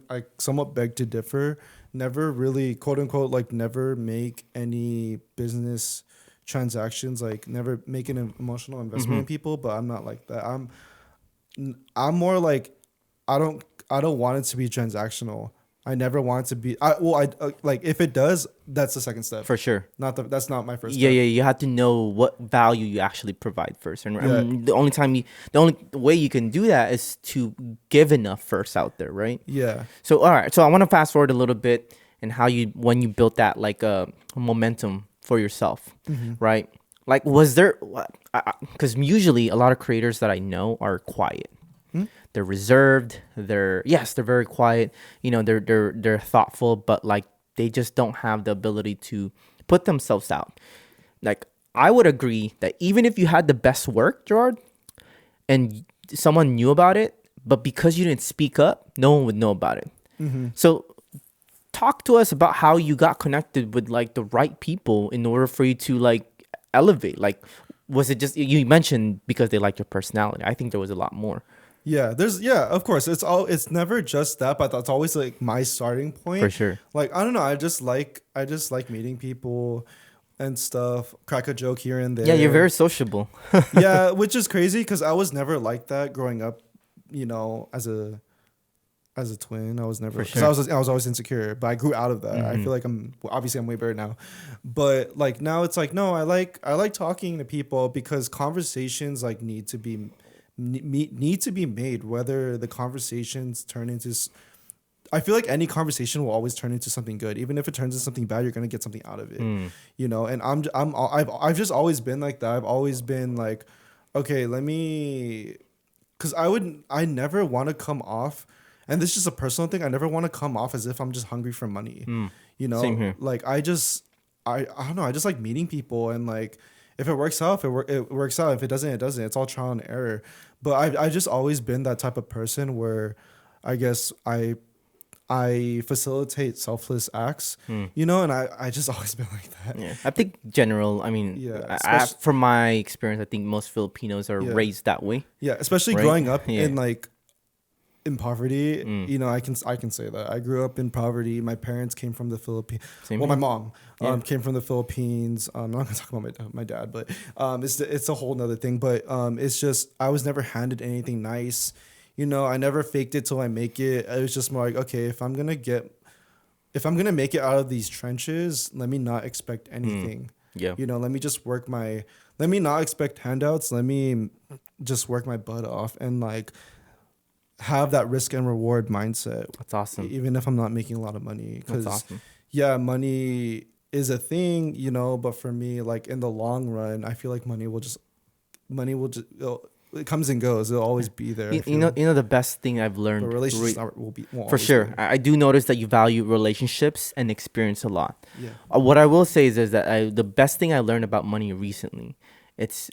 I somewhat beg to differ. Never really, quote unquote, like never make any business transactions, like never make an emotional investment in people. But I'm not like that. I'm more like I don't want it to be transactional. I never want it to be. Like if it does, that's the second step For sure. That's not my first Yeah, step. yeah. You have to know what value you actually provide first, and the only way you can do that is to give enough first out there, right? Yeah. So all right. So I want to fast forward a little bit and when you built that like momentum for yourself, right? Like, was there, because usually a lot of creators that I know are quiet. They're reserved. They're very quiet. You know, they're thoughtful, but like they just don't have the ability to put themselves out. Like I would agree that even if you had the best work, Gerard, and someone knew about it, but because you didn't speak up, no one would know about it. So talk to us about how you got connected with like the right people in order for you to like elevate. Like, was it just, you mentioned because they like your personality? I think there was a lot more. Yeah, of course. It's never just that, but that's always like my starting point. For sure. Like, I don't know, I just like meeting people and stuff, crack a joke here and there. Yeah, you're very sociable. Yeah, which is crazy because I was never like that growing up, you know, as a twin. I was never, because I was always insecure, but I grew out of that. I feel like I'm way better now, but like now it's like, no, I like talking to people because conversations like need to be made, whether the conversations turn into, I feel like any conversation will always turn into something good. Even if it turns into something bad, you're going to get something out of it, you know? And I've just always been like that. I've always been like, okay, because I never want to come off, and this is just a personal thing, I never want to come off as if I'm just hungry for money, you know? Same here. Like I don't know. I just like meeting people, and like, if it works out, it works out. If it doesn't, it doesn't. It's all trial and error. But I've just always been that type of person where I guess I facilitate selfless acts, you know, and I just always been like that. Yeah, I think I mean, from my experience, I think most Filipinos are raised that way. Yeah, especially right? growing up in poverty, you know, I can say that I grew up in poverty. My parents came from the Philippines. My mom came from the Philippines. I'm not gonna talk about my dad, but it's a whole nother thing. But it's just I was never handed anything nice. You know, I never faked it till I make it. It was just more like, okay, if I'm gonna make it out of these trenches, let me not expect anything. Yeah, you know, let me not expect handouts. Let me just work my butt off and like have that risk and reward mindset. That's awesome. Even if I'm not making a lot of money, That's because awesome. yeah, money is a thing, you know. But for me, like in the long run, I feel like money will just it comes and goes. It'll always be there. You know the best thing I've learned. But relationships won't for always sure. be. I do notice that you value relationships and experience a lot. Yeah. What I will say is that the best thing I learned about money recently, it's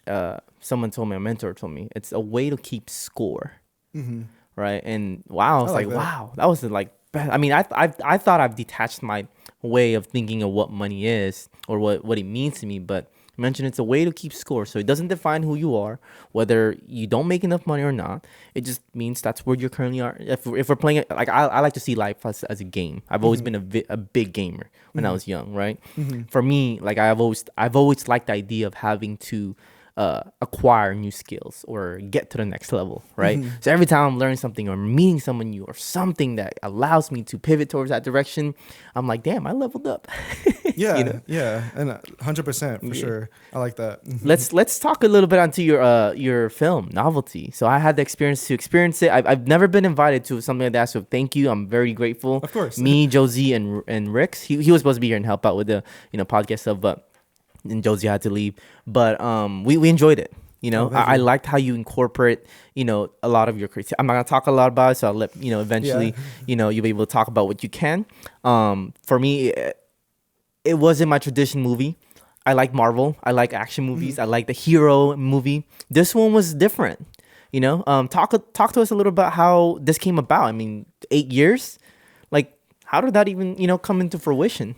someone told me, a mentor told me, it's a way to keep score. Mm-hmm. Right. And wow, it's I like that. wow, that was like, I mean, I thought I've detached my way of thinking of what money is or what it means to me, but I mentioned it's a way to keep score. So it doesn't define who you are, whether you don't make enough money or not. It just means that's where you currently are. If we're playing it, like I like to see life as a game. I've always been a big gamer when I was young, right? For me, like I've always liked the idea of having to acquire new skills or get to the next level, right? So every time I'm learning something or meeting someone new or something that allows me to pivot towards that direction, I'm like, damn, I leveled up. Yeah, You know? yeah, and 100% for sure. I like that. Let's talk a little bit onto your film Novelty. So I had the experience to experience it. I've never been invited to something like that, so thank you. I'm very grateful. Of course. Me, Josie, and Rix. He was supposed to be here and help out with the podcast stuff, but and Josie had to leave. But we enjoyed it. You know, I liked how you incorporate, a lot of your creativity. I'm not gonna talk a lot about it, so I'll let eventually, you'll be able to talk about what you can. For me, it wasn't my tradition movie. I like Marvel. I like action movies. I like the hero movie. This one was different. Talk to us a little about how this came about. I mean, 8 years. Like, how did that even come into fruition?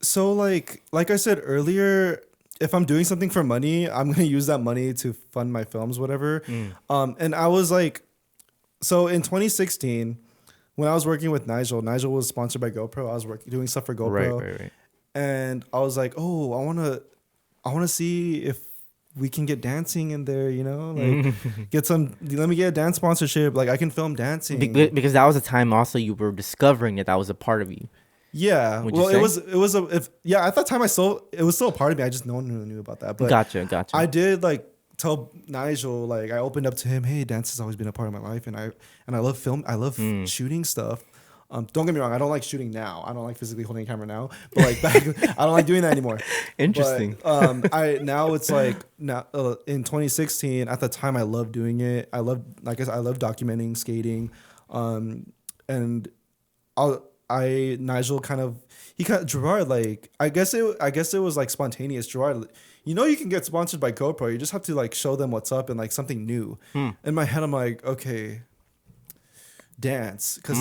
So like I said earlier, if I'm doing something for money, I'm gonna use that money to fund my films, whatever. And I was like, so in 2016, when I was working with Nigel was sponsored by GoPro. I was doing stuff for GoPro, Right. and I was like, oh, I wanna see if we can get dancing in there, like let me get a dance sponsorship. Like I can film dancing Because that was a time also you were discovering that was a part of you. Yeah. Would Well, you it was at that time it was still a part of me. I just no one really knew about that. But Gotcha. I did like tell Nigel, like I opened up to him, hey, dance has always been a part of my life, and I love film. I love shooting stuff. Don't get me wrong, I don't like shooting now. I don't like physically holding a camera now. But like back, I don't like doing that anymore. Interesting. But, now it's like now in 2016. At the time, I loved doing it. I love documenting skating, and Nigel Gerard, like I guess it was like spontaneous. Gerard, you can get sponsored by GoPro. You just have to like show them what's up and like something new. In my head, I'm like, okay, dance, because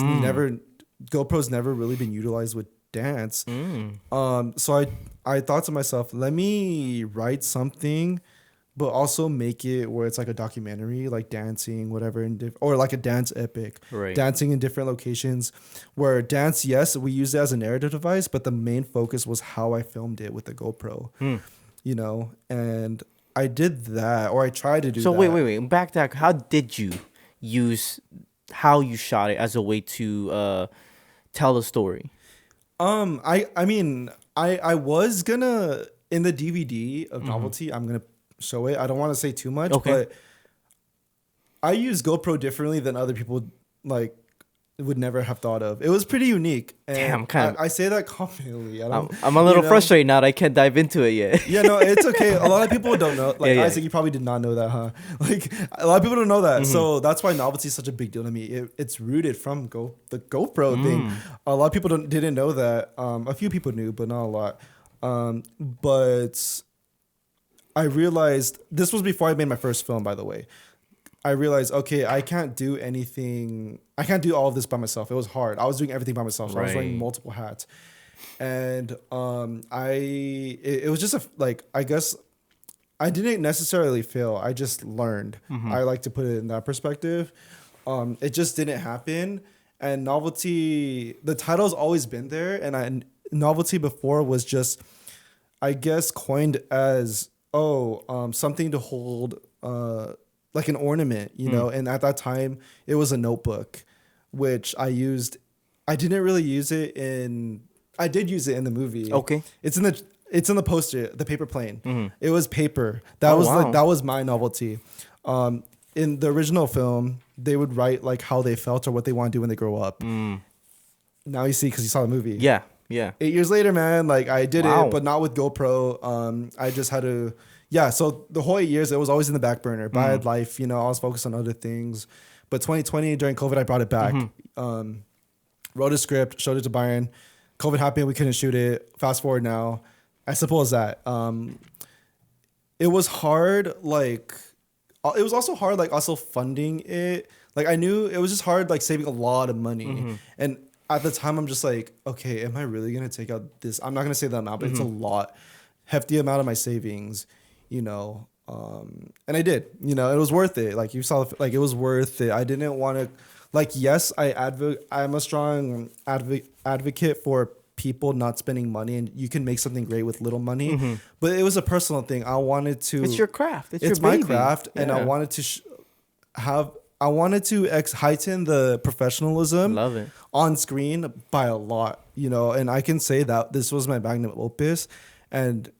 GoPro's never really been utilized with dance. So I thought to myself, let me write something, but also make it where it's like a documentary, like dancing, whatever, or like a dance epic, Right. Dancing in different locations. Where dance, yes, we use it as a narrative device, but the main focus was how I filmed it with the GoPro, and I did that, or I tried to do. So that. wait, back to that. How did you use how you shot it as a way to tell the story? I mean, I was gonna, in the DVD of Novelty, I'm gonna show it. I don't want to say too much, but I use GoPro differently than other people like would never have thought of. It was pretty unique. And Damn, I say that confidently. I'm a little frustrated now that I can't dive into it yet. Yeah, no, it's okay. A lot of people don't know. Like Yeah. Isaac, you probably did not know that, huh? Like a lot of people don't know that. So that's why Novelty is such a big deal to me. It's rooted from the GoPro thing. A lot of people didn't know that. A few people knew, but not a lot. But I realized, this was before I made my first film, by the way. I realized, okay, I can't do anything. I can't do all of this by myself. It was hard. I was doing everything by myself. So I was wearing multiple hats. And it was just I guess I didn't necessarily fail. I just learned. I like to put it in that perspective. It just didn't happen. And Novelty, the title's always been there. And Novelty before was just, I guess, coined as, something to hold, like an ornament, and at that time it was a notebook, which I used. I didn't really use it I did use it in the movie. Okay. It's in the poster, the paper plane. It was paper. That was my Novelty. in the original film, they would write like how they felt or what they want to do when they grow up. Now you see, because you saw the movie. Yeah. 8 years later, man, like I did Wow. it, but not with GoPro. I just had to, yeah. So the whole 8 years, it was always in the back burner. But I had life, I was focused on other things. But 2020, during COVID, I brought it back. Wrote a script, showed it to Byron. COVID happened, we couldn't shoot it. Fast forward now. As simple as that. It was hard, like, it was also hard, like, also funding it. Like, I knew it was just hard, like, saving a lot of money. And at the time, I'm just like, okay, am I really going to take out this? I'm not going to say the amount, but it's a lot. Hefty amount of my savings, And I did, it was worth it. Like, you saw, like, it was worth it. I didn't want to, like, yes, I'm a strong advocate for people not spending money, and you can make something great with little money. But it was a personal thing. I wanted to. It's your craft. It's your my baby. Craft, and I wanted to heighten the professionalism. Love it. On screen by a lot, and I can say that this was my magnum opus, and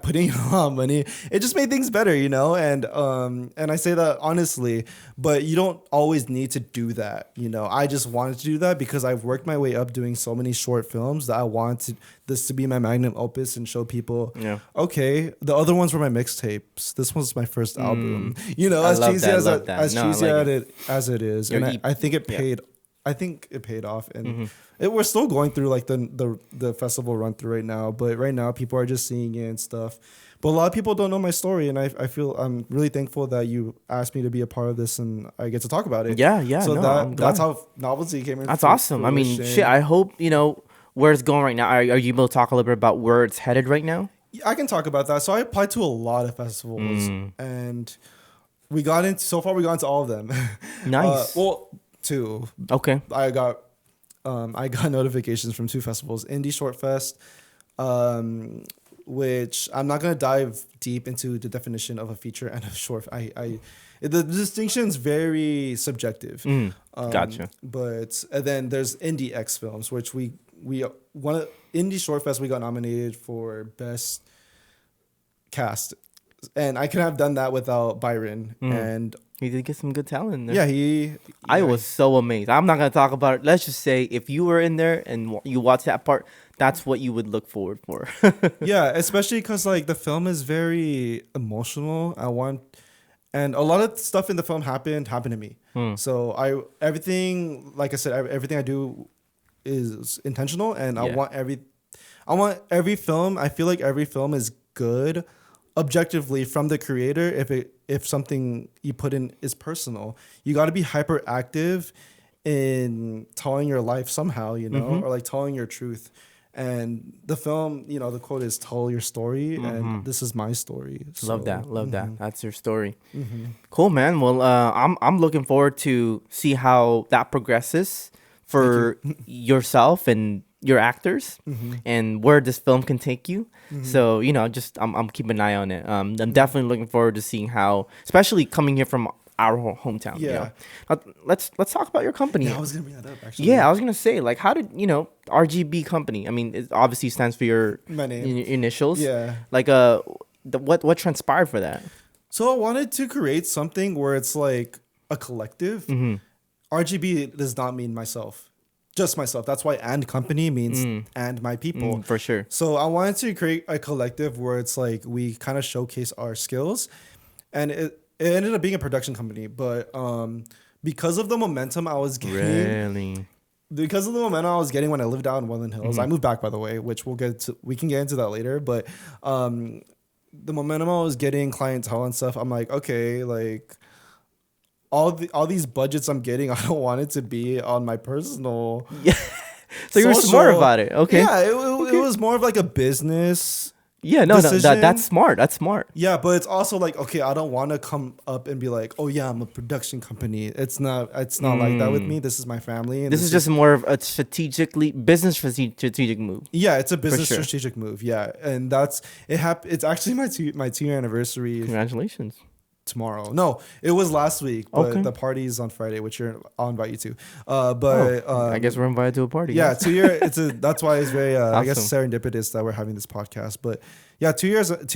putting a lot of money, it just made things better, and I say that honestly, but you don't always need to do that, I just wanted to do that because I've worked my way up doing so many short films that I wanted this to be my magnum opus and show people, okay, the other ones were my mixtapes. This was my first album, as cheesy as it is, and I think it paid. I think it paid off, and we're still going through like the festival run through right now. But right now, people are just seeing it and stuff. But a lot of people don't know my story, and I feel I'm really thankful that you asked me to be a part of this, and I get to talk about it. Yeah. So that's how novelty came in. That's awesome. I mean, shit. I hope where it's going right now. Are you able to talk a little bit about where it's headed right now? I can talk about that. So I applied to a lot of festivals, and we got into all of them. Nice. Two. Okay. I got notifications from 2 festivals. Indie Short Fest, which I'm not gonna dive deep into the definition of a feature and a short. The distinction's very subjective. Gotcha. But and then there's Indie X Films, which we Indie Short Fest, we got nominated for best cast, and I couldn't have done that without Byron and. He did get some good talent in there. Yeah, I was so amazed. I'm not going to talk about it. Let's just say if you were in there and you watch that part, that's what you would look forward for. Yeah, especially because like the film is very emotional. And a lot of stuff in the film happened to me. So everything I do is intentional, and I want every film. I feel like every film is good objectively from the creator. If something you put in is personal, you got to be hyperactive in telling your life somehow, or like telling your truth. And the film, the quote is "Tell your story," and this is my story. So, love that. That's your story. Cool, man. Well, I'm looking forward to see how that progresses for yourself and your actors, and where this film can take you. So I'm keeping an eye on it. I'm definitely looking forward to seeing how, especially coming here from our hometown. Yeah. Let's talk about your company. Yeah, I was gonna bring that up actually. Yeah, I was gonna say, like, how did RGB company? I mean, it obviously stands for your my name, initials. Yeah. Like what transpired for that? So I wanted to create something where it's like a collective. RGB does not mean myself. Just myself. That's why "and company" means "and my people." For sure. So I wanted to create a collective where it's like we kind of showcase our skills, and it ended up being a production company. But because of the momentum I was getting, when I lived out in Woodland Hills, I moved back, by the way, which we can get into that later. But the momentum I was getting, clientele and stuff, I'm like, okay, like. All these budgets I'm getting, I don't want it to be on my personal. Yeah. So you were smart about it. Okay. Yeah, it was more of like a business. Yeah, no, that's smart. That's smart. Yeah, but it's also like, okay, I don't want to come up and be like, oh yeah, I'm a production company. It's not like that with me. This is my family. And this is just more of a business strategic move. Yeah, it's a business strategic move. Yeah, and it's actually my 2-year anniversary. Congratulations. tomorrow. No, it was last week, but Okay. the party's on Friday, which I'll invite you to. But I guess we're invited to a party. yeah, guys. 2 year. That's why it's very I guess Awesome. serendipitous that we're having this podcast. But yeah, 2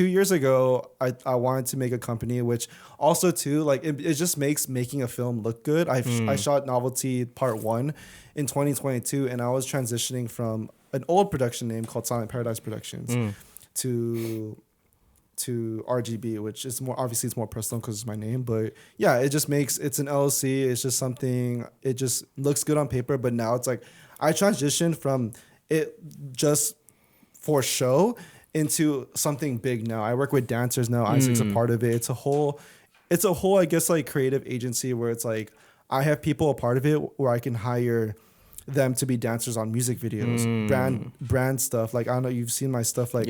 years ago, I wanted to make a company, which also too like it just makes making a film look good. I shot Novelty Part 1 in 2022, and I was transitioning from an old production name called Silent Paradise Productions to RGB, which is more obviously it's more personal because it's my name, but yeah, it's an LLC. It's just something. It just looks good on paper, but now it's like I transitioned from it just for show into something big now. I work with dancers now. Isaac's a part of it. It's a whole I guess like creative agency where it's like I have people a part of it where I can hire them to be dancers on music videos, brand stuff. Like I don't know, you've seen my stuff. Like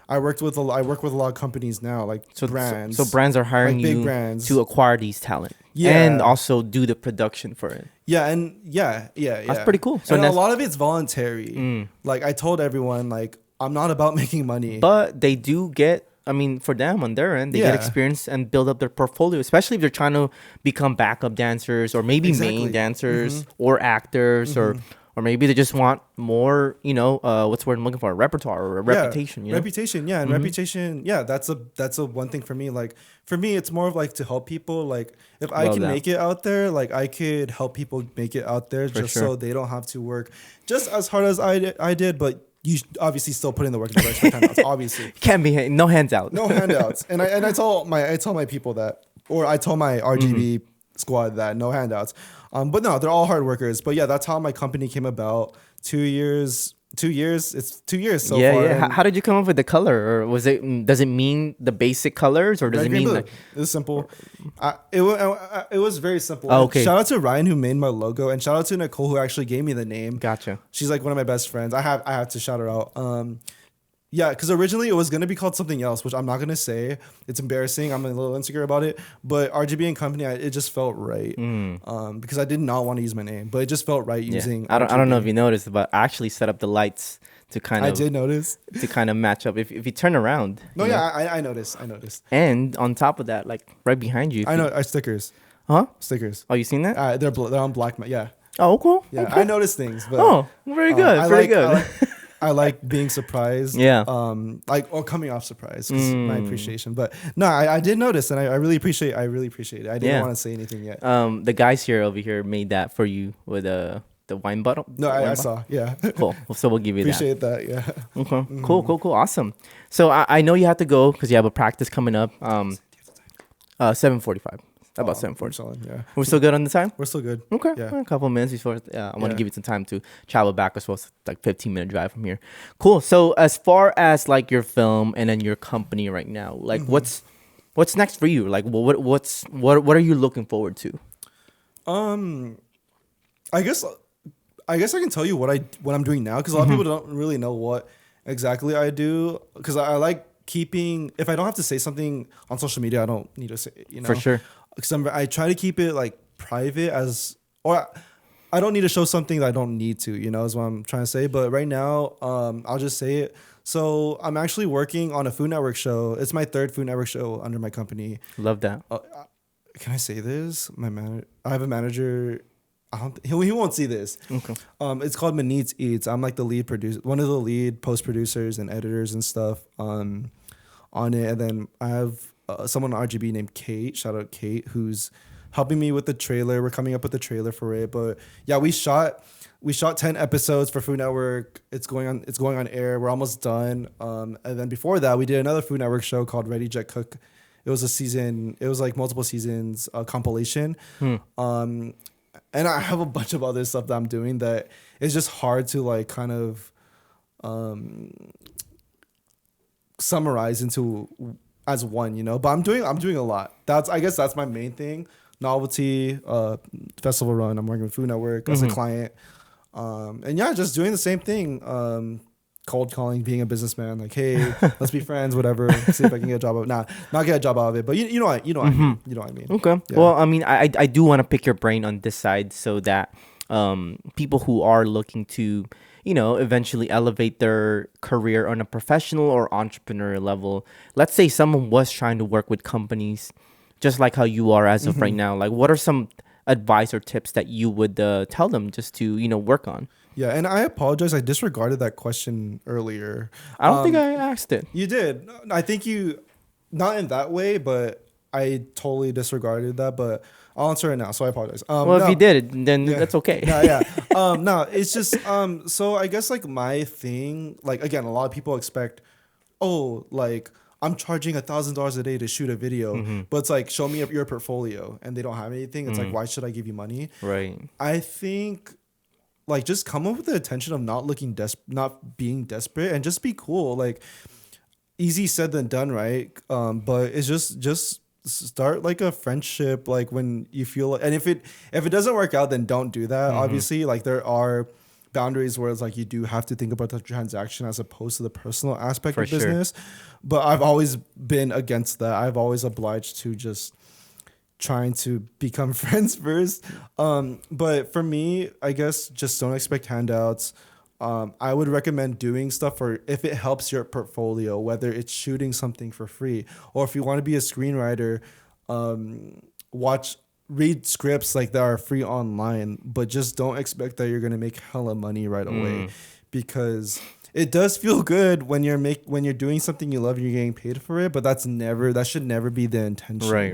I work with a lot of companies now, like brands. So brands are hiring like big you brands to acquire these talent, Yeah. and also do the production for it. Yeah, and yeah. That's pretty cool. So So a lot of it's voluntary. Like I told everyone, like I'm not about making money. but they do get. I mean, for them on their end, they get Yeah. experience and build up their portfolio, especially if they're trying to become backup dancers or maybe Exactly. main dancers or actors or maybe they just want more, what's the word I'm looking for? A repertoire or a reputation. You know? Reputation, yeah, and reputation, yeah. That's a one thing for me. Like for me, it's more of like to help people. Like if I Love can that. make it out there, like I could help people make it out there, just sure. so they don't have to work just as hard as I did. But you obviously still put in the work in the right handouts. Obviously, Can't be no hands out. no handouts. And I told my people that, or I told my RGB squad that no handouts. But no, they're all hard workers. But yeah, that's how my company came about. 2 years. It's 2 years so yeah, far. yeah. and How did you come up with the color, or was it? Does it mean the basic colors, or does red, it green, mean blue. like? It was simple. It was very simple. Oh, okay. Shout out to Ryan who made my logo, and shout out to Nicole who actually gave me the name. Gotcha. She's like one of my best friends. I have to shout her out. Yeah, because originally it was gonna be called something else, which I'm not gonna say. It's embarrassing. I'm a little insecure about it. But RGB and Company, it just felt right. Because I did not want to use my name, but it just felt right Yeah. using. I don't know RGB. if you noticed, but I actually set up the lights to kind I of did notice. match up. If you turn around. No, you know? yeah, I noticed. And on top of that, like right behind you. I know. Stickers. Huh? Stickers. Oh, you seen that? They're on black. Yeah. Oh, cool. Yeah. Okay. I noticed things. But, Oh, very good. Very good. I like being surprised. Yeah. Or coming off surprised. 'Cause my appreciation. But no, I did notice, and I really appreciate it. I didn't Yeah. want to say anything yet. The guys over here made that for you with the wine bottle. No, wine I bottle? saw. Yeah. Cool. So we'll give you Appreciate that. Yeah. that. Okay. Cool. Awesome. So I know you have to go because you have a practice coming up. 7:45. About 7:40. Yeah. We're still good on the time. We're still good. Okay. Yeah. A couple minutes before. I want to Yeah. give you some time to travel back as well. It's like 15-minute drive from here. Cool. So as far as like your film and then your company right now, like what's next for you? Like what are you looking forward to? I guess I can tell you what I'm doing now, because a lot of people don't really know what exactly I do, because I like keeping, if I don't have to say something on social media, I don't need to say it, For sure. Because I try to keep it like private, or I don't need to show something that I don't need to, is what I'm trying to say. But right now, I'll just say it. So I'm actually working on a Food Network show. It's my third Food Network show under my company. Love that. Can I say this? I have a manager. He won't see this. Okay. It's called Manits Eats. I'm like the lead producer, one of the lead post producers and editors and stuff on it. And then I have someone on RGB named Kate. Shout out Kate, who's helping me with the trailer. We're coming up with the trailer for it. But yeah, we shot 10 episodes for Food Network. It's going on air. We're almost done. And then before that, we did another Food Network show called Ready Jet Cook. It was a season. It was like multiple seasons compilation. And I have a bunch of other stuff that I'm doing that is just hard to like kind of summarize into as one, But I'm doing a lot. I guess that's my main thing. Novelty, festival run. I'm working with Food Network as a client. And yeah, just doing the same thing. Cold calling, being a businessman, like, hey, let's be friends, whatever. See if I can get a job out. Not get a job out of it, but you know what I mean. You know what I mean. Okay. Yeah. Well, I mean, I do want to pick your brain on this side so that people who are looking to, eventually elevate their career on a professional or entrepreneurial level, let's say someone was trying to work with companies just like how you are as of right now, like what are some advice or tips that you would tell them just to, work on? Yeah, and I apologize. I disregarded that question earlier. I don't think I asked it. You did. I think you, not in that way, but I totally disregarded that. But I'll answer it now, so I apologize. Well, if you did, then that's okay. Yeah. No, it's just so I guess like my thing, like again, a lot of people expect, oh, like I'm charging $1,000 a day to shoot a video, but it's like, show me your portfolio, and they don't have anything. It's like, why should I give you money? Right. I think like just come up with the intention of not being desperate, and just be cool. Like easy said than done, right? But it's just start like a friendship, like when you feel like, and if it doesn't work out, then don't do that. Obviously, like there are boundaries where it's like you do have to think about the transaction as opposed to the personal aspect of business. But I've always been against that. I've always obliged to just trying to become friends first. But for me, I guess just don't expect handouts. I would recommend doing stuff if it helps your portfolio, whether it's shooting something for free, or if you want to be a screenwriter, read scripts like that are free online, but just don't expect that you're going to make hella money right away, because it does feel good when you're doing something you love and you're getting paid for it, but that should never be the intention. Right.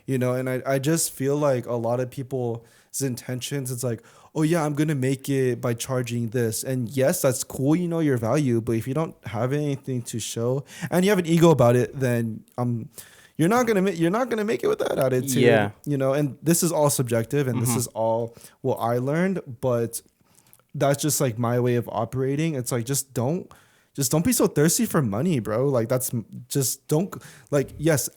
And I just feel like a lot of people's intentions, it's like, oh yeah, I'm gonna make it by charging this, and yes, that's cool, your value, but if you don't have anything to show and you have an ego about it, then you're not gonna make it with that attitude. Yeah. And this is all subjective, and this is all what I learned, but that's just like my way of operating. It's like just don't be so thirsty for money, bro. Like don't, like, yes,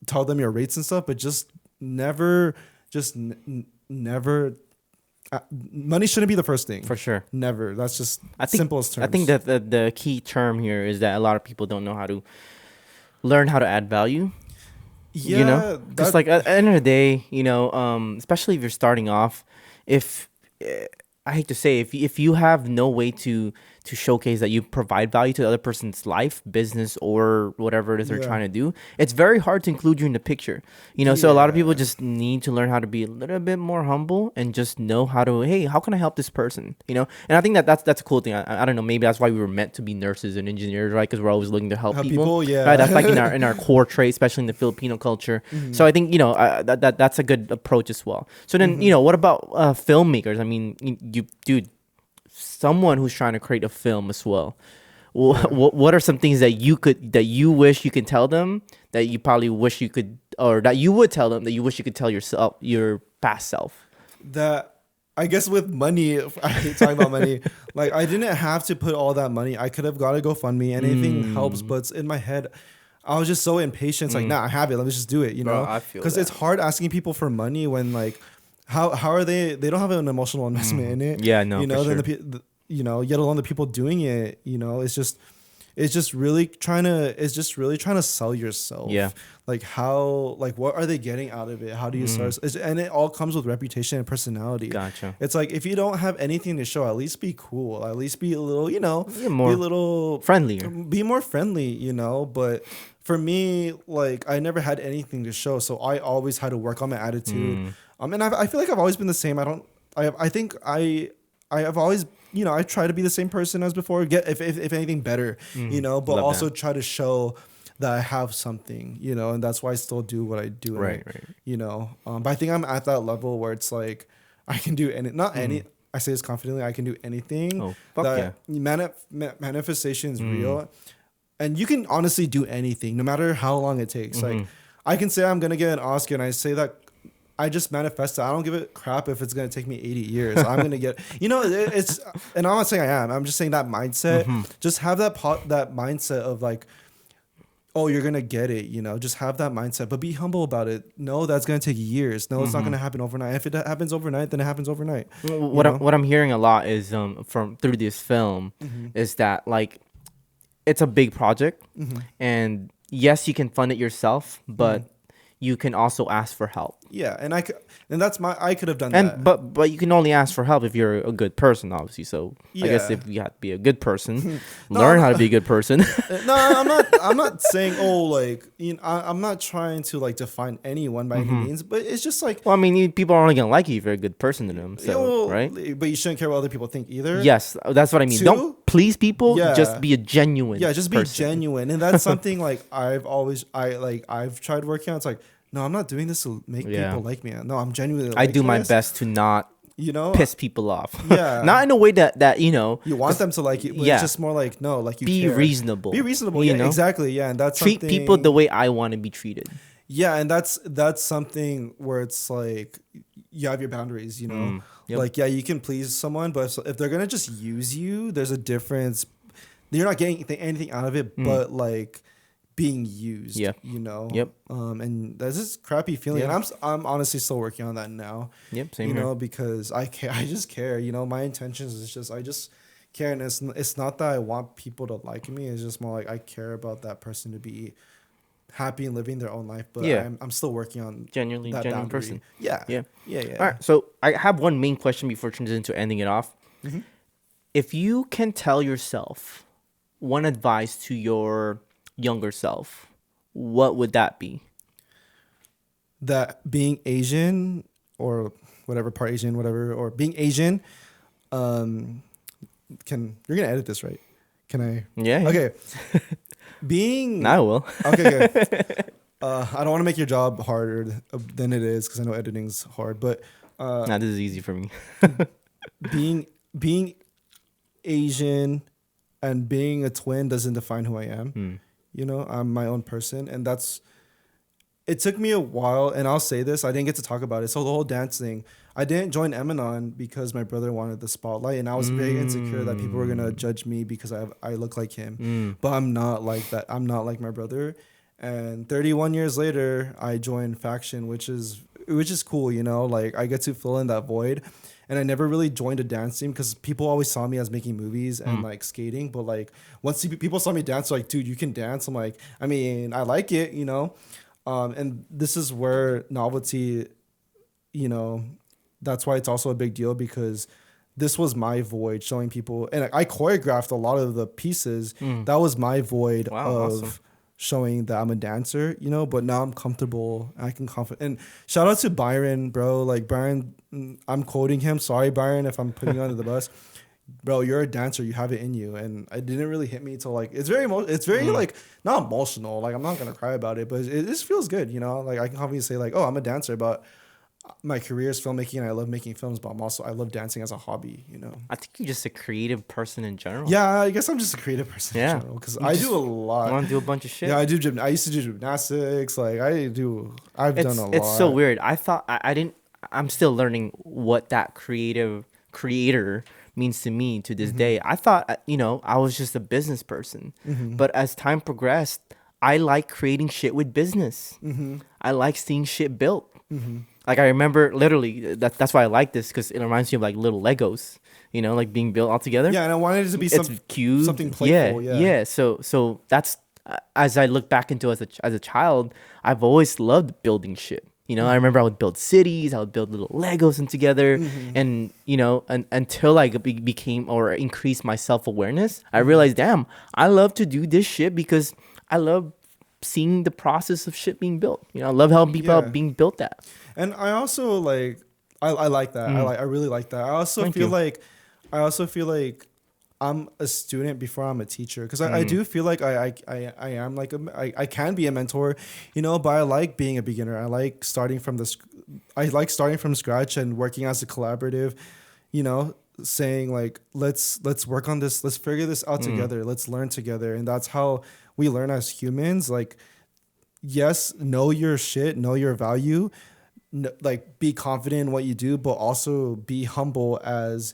tell them your rates and stuff, but just never money shouldn't be the first thing. For sure. Never. That's just simplest terms. I think that the key term here is that a lot of people don't know how to learn how to add value. Yeah. Because like at the end of the day, especially if you're starting off, I hate to say, if you have no way to showcase that you provide value to the other person's life, business, or whatever it is they're trying to do, it's very hard to include you in the picture. So a lot of people just need to learn how to be a little bit more humble and just know how to, hey, how can I help this person? And I think that's a cool thing. I don't know, maybe that's why we were meant to be nurses and engineers, right? Because we're always looking to help people. Yeah. Right? That's like in our core trait, especially in the Filipino culture. So I think that's a good approach as well. So then what about filmmakers? I mean, dude, someone who's trying to create a film as well. What are some things that you wish you could tell them, that you probably wish you could, or that you would tell them that you wish you could tell yourself, your past self? That, I guess with money, I hate talking about money. Like I didn't have to put all that money. I could have got a GoFundMe. Anything helps, but it's in my head, I was just so impatient. It's like, nah, I have it. Let me just do it. Bro, I feel because it's hard asking people for money when like, how are they don't have an emotional investment in it. Yeah, no, then yet alone the people doing it, it's just really trying to sell yourself. Yeah. Like what are they getting out of it? How do you start? And it all comes with reputation and personality. Gotcha. It's like, if you don't have anything to show, at least be cool. At least be a little, be a little friendlier. Be more friendly, But for me, like I never had anything to show, so I always had to work on my attitude. And I feel like I've always been the same. I think I have always, I try to be the same person as before. Get if anything better, but Love also that. try to show that I have something, and that's why I still do what I do. Right. But I think I'm at that level where it's like I can do I say this confidently. I can do anything. Oh, fuck yeah. Manifestation is real, and you can honestly do anything, no matter how long it takes. Like I can say I'm gonna get an Oscar, and I say that I just manifest it. I don't give a crap if it's going to take me 80 years. I'm going to get, it's, and I'm not saying I am. I'm just saying that mindset. Just have that mindset of like, oh, you're going to get it, just have that mindset, but be humble about it. No, that's going to take years. No, it's not going to happen overnight. If it happens overnight, then it happens overnight. What I'm hearing a lot is through this film is that like, it's a big project and yes, you can fund it yourself, but you can also ask for help. Yeah, and I could have done that. But you can only ask for help if you're a good person, obviously. So I guess if you have to be a good person, learn how to be a good person. No, I'm not. I'm not saying, like, I'm not trying to like define anyone by any means, but it's just like, well, I mean, people are only gonna like you if you're a good person to them. So, right? But you shouldn't care what other people think either. Yes, that's what I mean. 2, don't please people. yeah. Just be a genuine. Just be person. genuine, and that's something like I've tried working on. It's like, no, I'm not doing this to make people like me. No, I'm genuinely. I do my best to not piss people off. Yeah. Not in a way that you want them to like you, but it's just more like, no, like, you be care. reasonable. Be reasonable. Yeah, exactly. Yeah, and that's treat people the way I want to be treated. Yeah, and that's something where it's like you have your boundaries, Like, yeah, you can please someone, but if they're gonna just use you, there's a difference. You're not getting anything out of it, but like being used. Yep. And that's this crappy feeling. And I'm honestly still working on that now. Yep. Same here. Because I care. I just care. My intentions is just I just care, and it's not that I want people to like me. It's just more like I care about that person to be happy and living their own life. But I'm still working on genuine person. Yeah. All right. So I have one main question before transition to ending it off. Mm-hmm. If you can tell yourself one advice to your younger self, what would that be? That being Asian, or whatever part Asian, whatever, or being Asian, you're gonna edit this, right? Can I? Yeah. Okay. Being. I will. Okay. Good. I don't want to make your job harder than it is, because I know editing's hard, but. This is easy for me. being Asian and being a twin doesn't define who I am. I'm my own person, and it took me a while, and I'll say this, I didn't get to talk about it. So the whole dance thing, I didn't join Emanon because my brother wanted the spotlight, and I was very insecure that people were gonna judge me because I look like him. But I'm not like that. I'm not like my brother. And 31 years later, I joined Faction, which is cool, like I get to fill in that void. And I never really joined a dance team because people always saw me as making movies and like skating. But like once people saw me dance, like, dude, you can dance. I'm like, I mean, I like it, and this is where novelty, that's why it's also a big deal, because this was my void, showing people. And I choreographed a lot of the pieces. That was my void of showing that I'm a dancer, but now I'm comfortable. I can and shout out to Byron, bro. Like, Byron, I'm quoting him. Sorry, Byron, if I'm putting you under the bus. Bro, you're a dancer. You have it in you. And it didn't really hit me till like, it's very like, not emotional. Like, I'm not going to cry about it, but it just feels good, Like, I can confidently say like, oh, I'm a dancer, but my career is filmmaking and I love making films, but I love dancing as a hobby, I think you're just a creative person in general. Yeah, I guess I'm just a creative person in general, because I do a lot. I want to do a bunch of shit. Yeah, I used to do gymnastics. Like, I've done a lot. It's so weird. I thought I'm still learning what that creator means to me to this day. I thought, I was just a business person. But as time progressed, I like creating shit with business. I like seeing shit built. Like, I remember literally that's why I like this, because it reminds me of like little Legos, like being built all together. Yeah, and I wanted it to be cute, something playful. Yeah. So that's, as I look back into as a child, I've always loved building shit. I remember I would build cities, I would build little Legos and together, and until I became or increased my self-awareness, I realized, damn, I love to do this shit because I love seeing the process of shit being built. I love helping people out being built at. And I also like, I like that. I really like that. I also feel like I'm a student before I'm a teacher, because I do feel like I am like I can be a mentor, but I like being a beginner. I like starting from scratch and working as a collaborative, saying like, let's work on this, let's figure this out together, let's learn together. And that's how we learn as humans. Like, yes, know your shit, know your value, like, be confident in what you do, but also be humble as,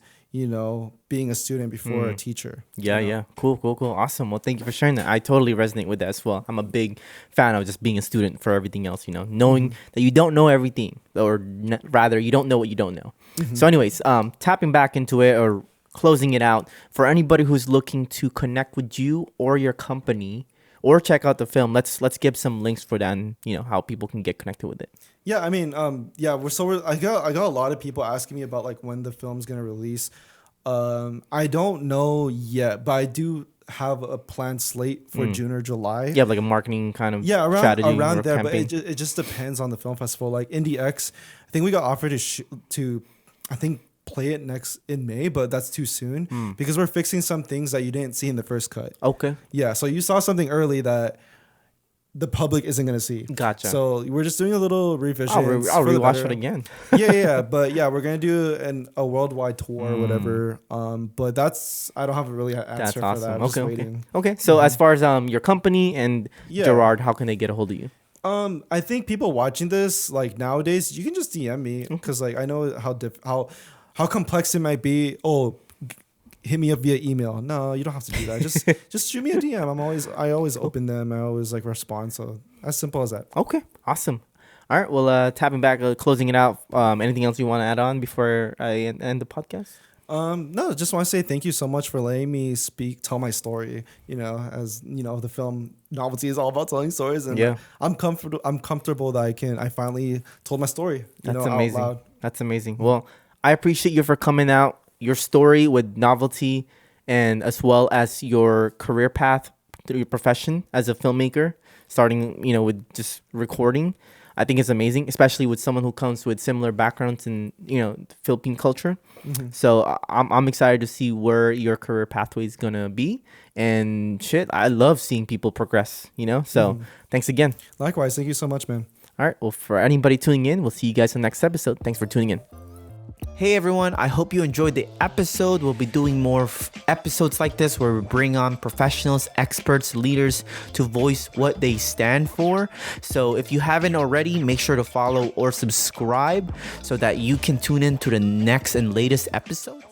being a student before a teacher. Yeah. Cool. Awesome. Well, thank you for sharing that. I totally resonate with that as well. I'm a big fan of just being a student for everything else, knowing that you don't know everything, or rather you don't know what you don't know. So anyways, tapping back into it or closing it out, for anybody who's looking to connect with you or your company or check out the film, let's give some links for that, and how people can get connected with it. Yeah, I mean, I got a lot of people asking me about like when the film's gonna release. I don't know yet, but have a planned slate for June or July. You have like a marketing kind of around strategy around there, campaign. but it just depends on the film festival. Like Indie X, I think we got offered to I think play it next in May, but that's too soon because we're fixing some things that you didn't see in the first cut. Okay. Yeah, so you saw something early that the public isn't gonna see. Gotcha. So we're just doing a little revision. I'll rewatch it again. yeah. But yeah, we're gonna do a worldwide tour or whatever. But I don't have a really answer That's for awesome. that. I'm just waiting. Okay. So as far as your company and Gerard, how can they get a hold of you? I think people watching this like nowadays, you can just DM me because like I know how complex it might be. Hit me up via email. No, you don't have to do that. Just shoot me a DM. I always open them. I always like respond. So as simple as that. Okay, awesome. All right, well, tapping back, closing it out. Anything else you want to add on before I end the podcast? No, just want to say thank you so much for letting me tell my story. As you know, the film Novelty is all about telling stories, and I'm comfortable that I finally told my story. That's out amazing. loud. That's amazing. Well, I appreciate you for coming out. Your story with Novelty, and as well as your career path through your profession as a filmmaker, starting with just recording. I think it's amazing, especially with someone who comes with similar backgrounds in Philippine culture. So I'm excited to see where your career pathway is gonna be. And I love seeing people progress. So thanks again. Likewise, thank you so much, man. All right. Well, for anybody tuning in, we'll see you guys in the next episode. Thanks for tuning in. Hey everyone, I hope you enjoyed the episode. We'll be doing more episodes like this where we bring on professionals, experts, leaders to voice what they stand for. So if you haven't already, make sure to follow or subscribe so that you can tune in to the next and latest episode.